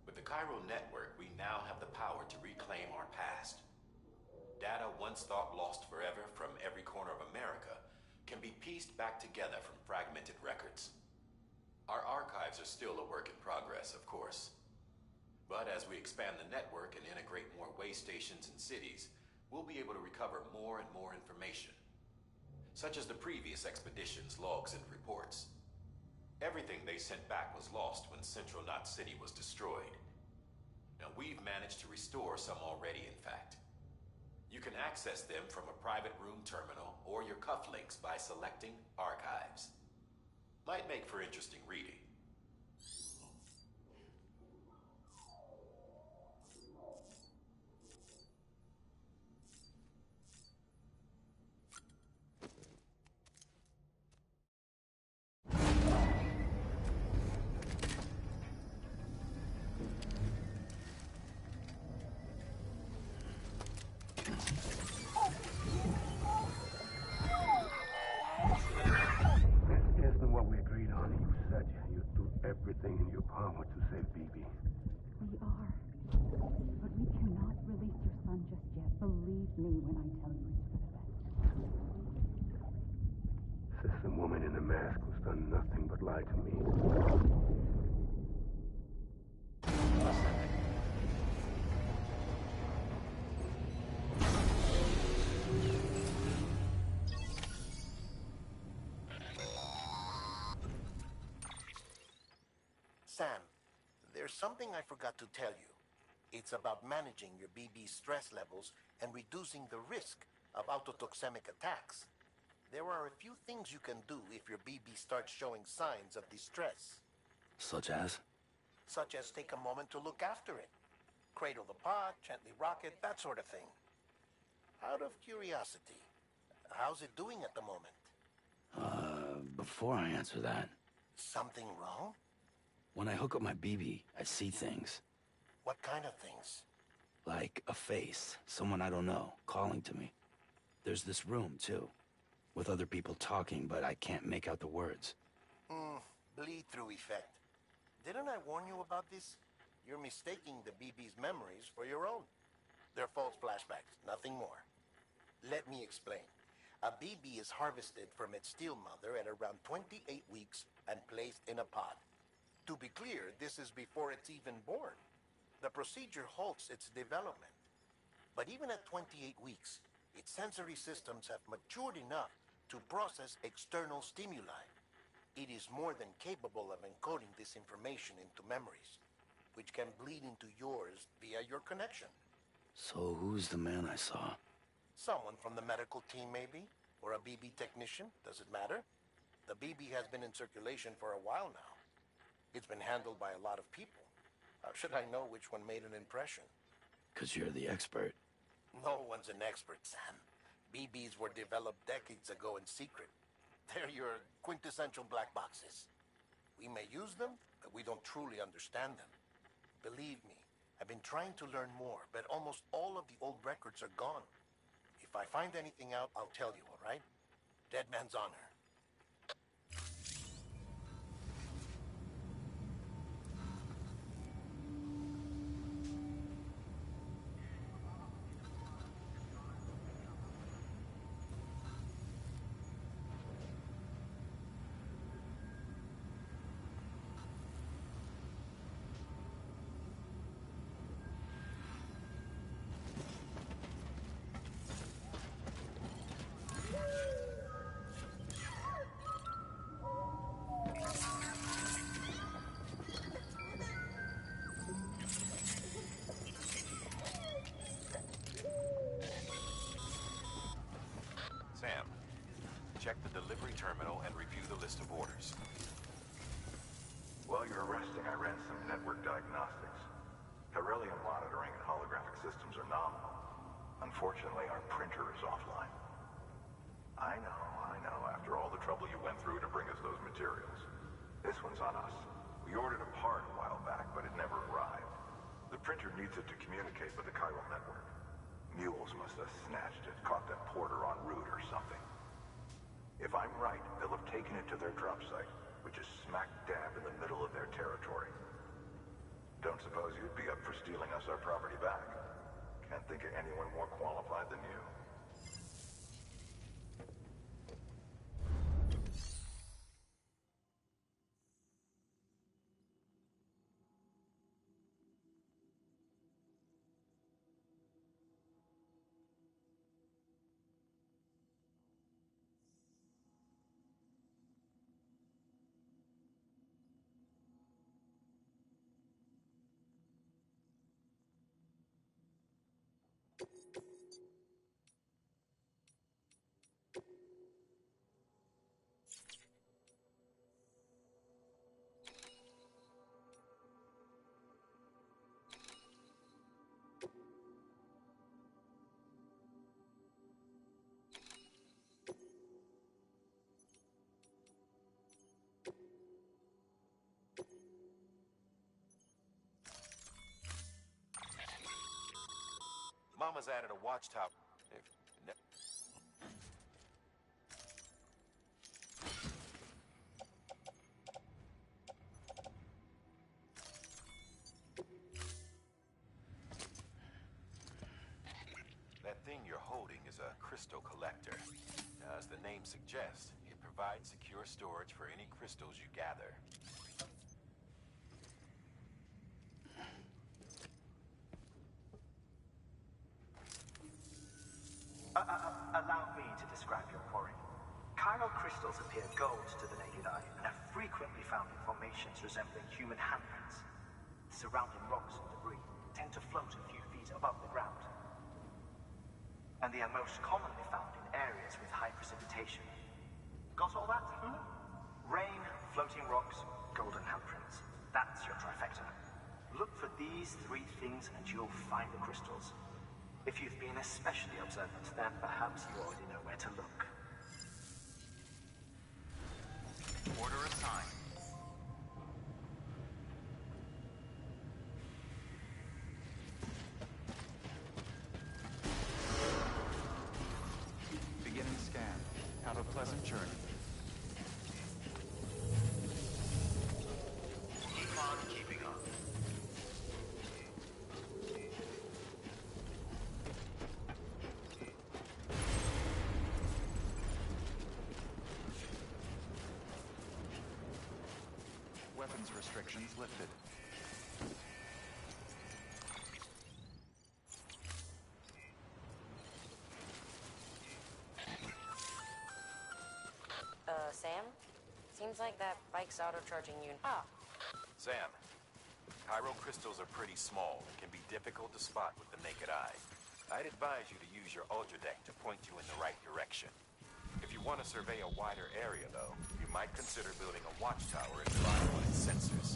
With the Chiral Network, we now have the power to reclaim our past. Data once thought lost forever from every corner of America can be pieced back together from fragmented records. Our archives are still a work in progress, of course. But as we expand the network and integrate more way stations and cities, we'll be able to recover more and more information, such as the previous expedition's logs and reports. Everything they sent back was lost when Central Knot City was destroyed. Now, we've managed to restore some already, in fact. You can access them from a private room terminal or your cufflinks by selecting Archives. Might make for interesting reading. Trust me when I tell you it's for the best. System woman in the mask who's done nothing but lie to me. Sam, there's something I forgot to tell you. It's about managing your BB stress levels and reducing the risk of autotoxemic attacks. There are a few things you can do if your BB starts showing signs of distress. Such as? Such as take a moment to look after it. Cradle the pod, gently rock it, that sort of thing. Out of curiosity, how's it doing at the moment? Before I answer that... Something wrong? When I hook up my BB, I see things. What kind of things? Like a face, someone I don't know, calling to me. There's this room, too, with other people talking, but I can't make out the words. Bleed-through effect. Didn't I warn you about this? You're mistaking the BB's memories for your own. They're false flashbacks, nothing more. Let me explain. A BB is harvested from its steel mother at around 28 weeks and placed in a pod. To be clear, this is before it's even born. The procedure halts its development. But even at 28 weeks, its sensory systems have matured enough to process external stimuli. It is more than capable of encoding this information into memories, which can bleed into yours via your connection. So who's the man I saw? Someone from the medical team, maybe? Or a BB technician? Does it matter? The BB has been in circulation for a while now. It's been handled by a lot of people. How should I know which one made an impression? 'Cause you're the expert. No one's an expert, Sam. BBs were developed decades ago in secret. They're your quintessential black boxes. We may use them, but we don't truly understand them. Believe me, I've been trying to learn more, but almost all of the old records are gone. If I find anything out, I'll tell you, all right? Dead man's honor. Sam, check the delivery terminal and review the list of orders. While you're resting, I ran some network diagnostics. Beryllium monitoring and holographic systems are nominal. Unfortunately, our printer is offline. I know. After all the trouble you went through to bring us those materials. This one's on us. We ordered a part a while back, but it never arrived. The printer needs it to communicate with the chiral network. Mules must have snatched it, caught that porter en route or something. If I'm right, they'll have taken it to their drop site, which is smack dab in the middle of their territory. Don't suppose you'd be up for stealing us our property back? Can't think of anyone more qualified than you. Mama's added a watchtower. That thing you're crystal collector. As the name suggests, it provides secure storage for any crystals you gather. Allow me to describe your quarry. Chiral crystals appear gold to the naked eye and are frequently found in formations resembling human handprints. Surrounding rocks and debris tend to float a few feet above the ground. And they are most commonly found in areas with high precipitation. Got all that? Rain, floating rocks, golden handprints. That's your trifecta. Look for these three things and you'll find the crystals. If you've been especially observant, then perhaps you already know where to look. Order assigned. Beginning scan. Have a pleasant journey. Keep on keeping on. Weapons restrictions lifted. Sam? Seems like that bike's auto-charging you. Ah. Sam, chiral crystals are pretty small and can be difficult to spot with the naked eye. I'd advise you to use your ultra deck to point you in the right direction. If you want to survey a wider area, though, you might consider building a watchtower and relying on its sensors.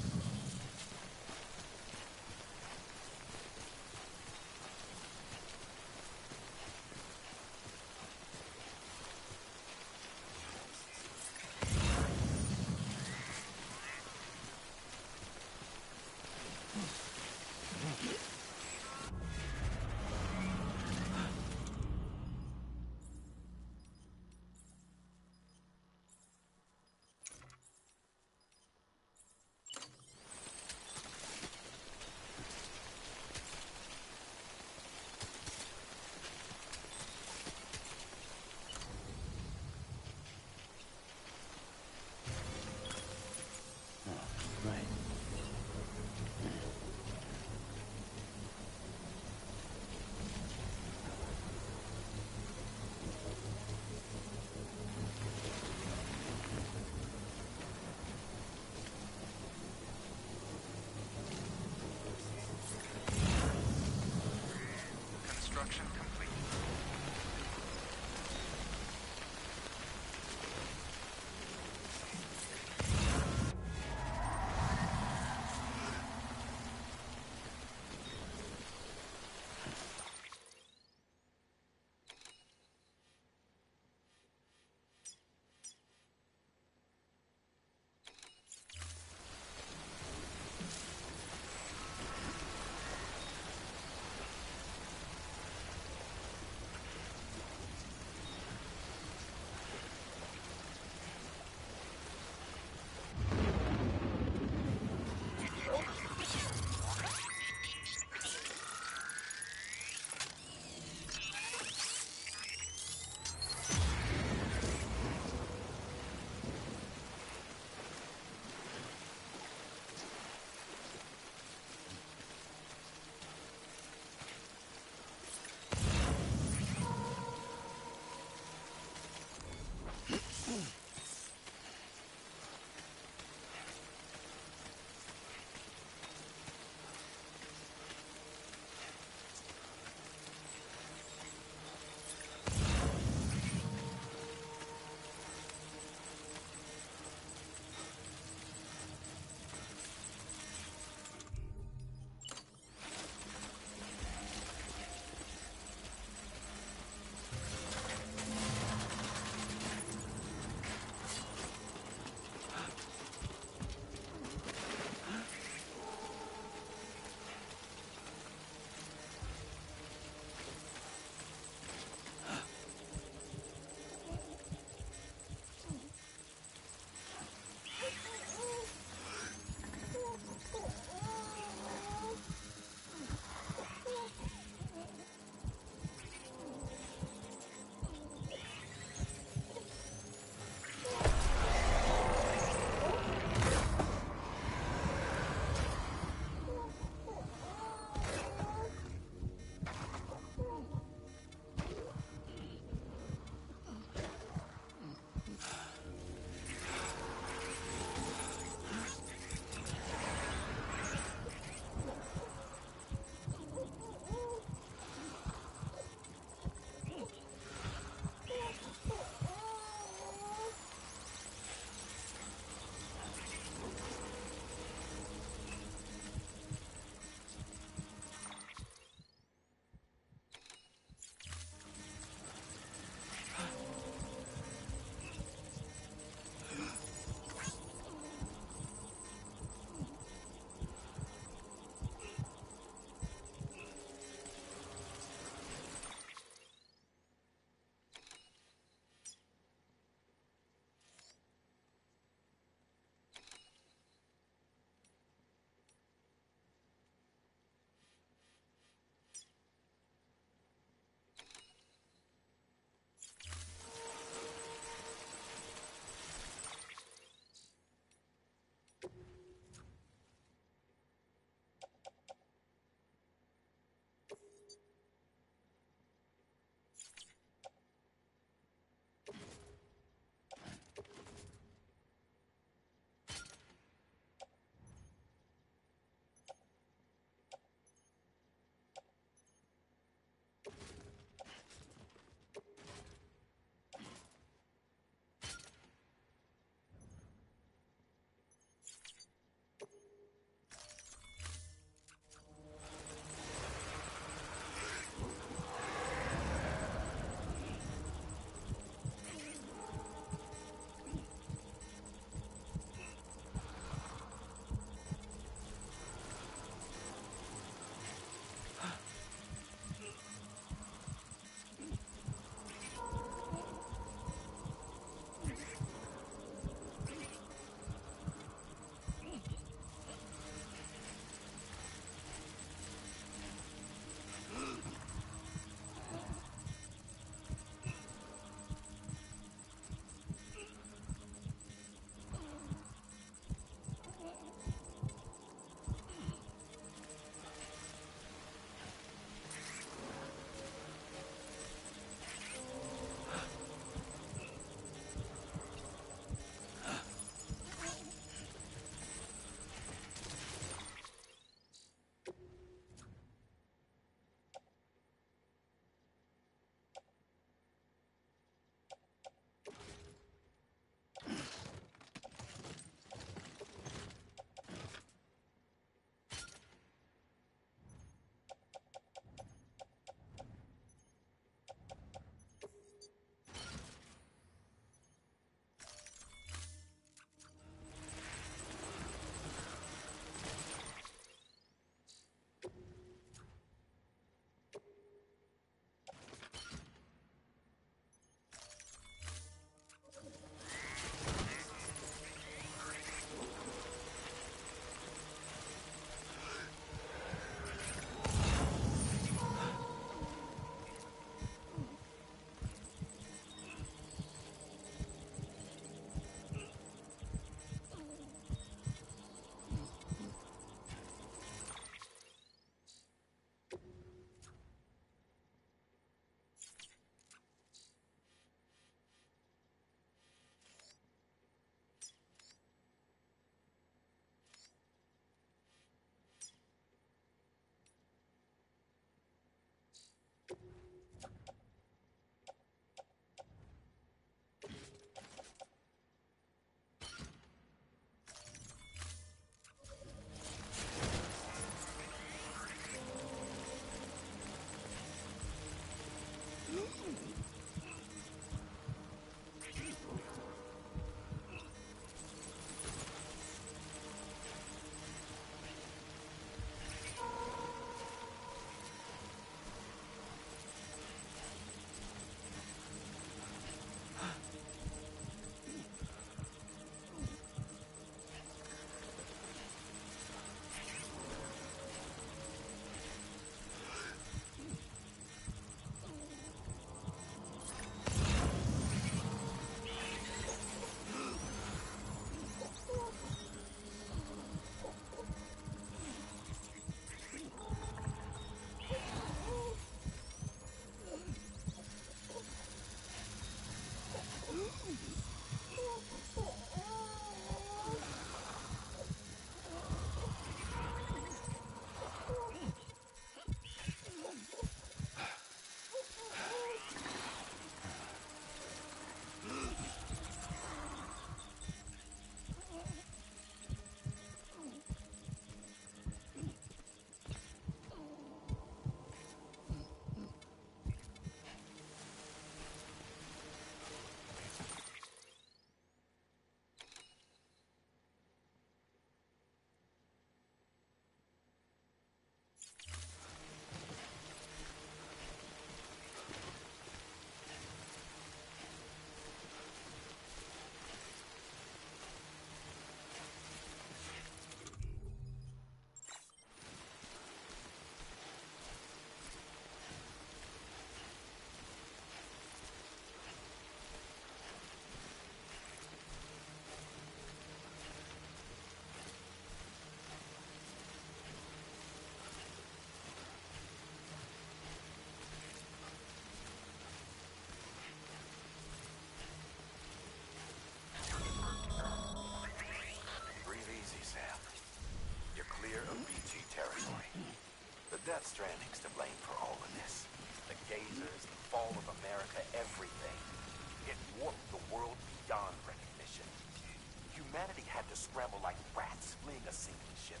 a sinking ship.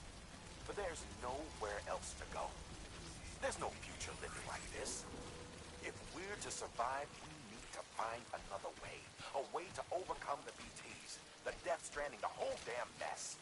But there's nowhere else to go. There's no future living like this. If we're to survive, we need to find another way. A way to overcome the BTs, the Death Stranding, the whole damn mess.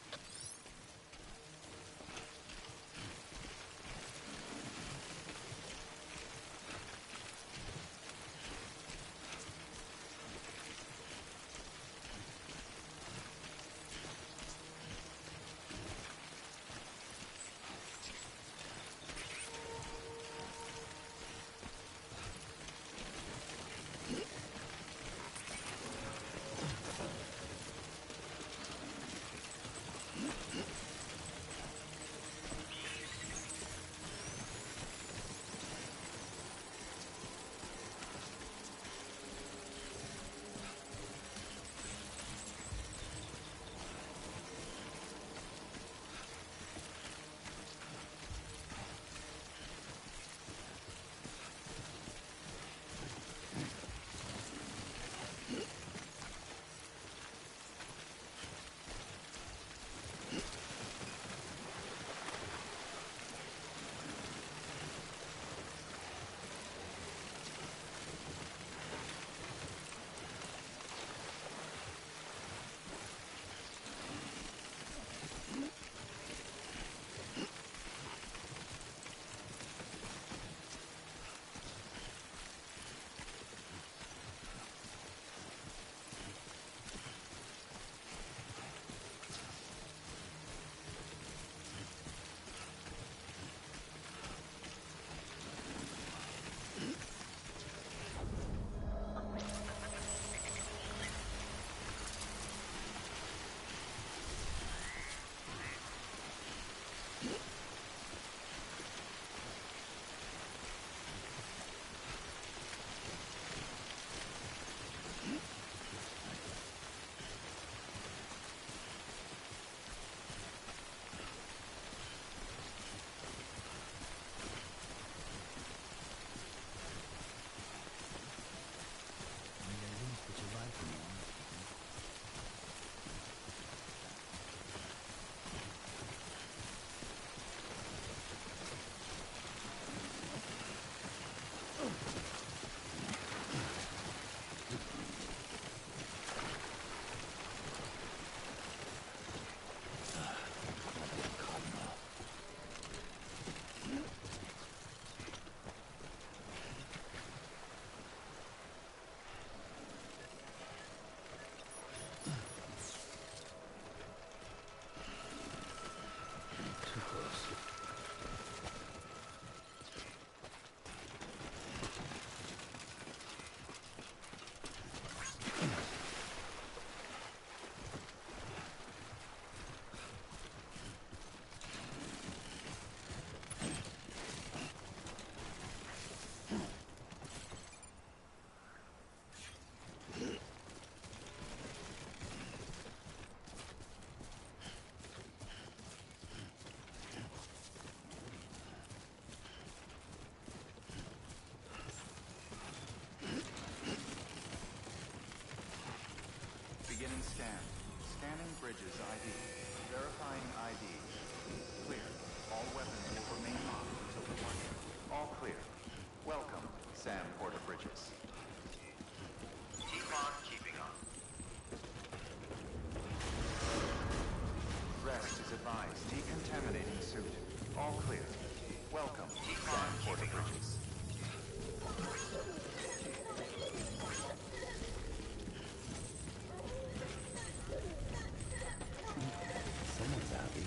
Beginning scan. Scanning bridges ID. Verifying ID. Clear. All weapons will remain locked until departure. All clear. Welcome, Sam Porter Bridges. Keep on keeping on. Rest is advised. Decontaminating suit. All clear. Welcome, Sam Porter Bridges. Someone's happy.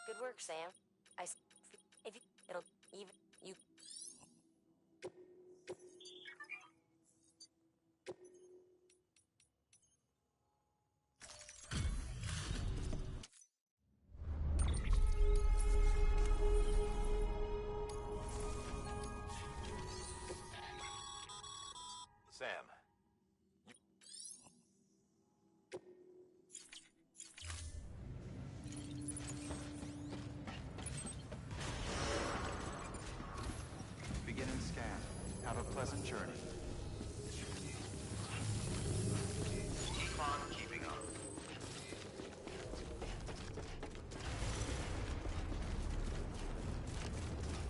Good work, Sam. If you, it'll even you. Sam. Beginning scan. Have a pleasant journey. on keeping up.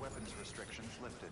Weapons restrictions lifted.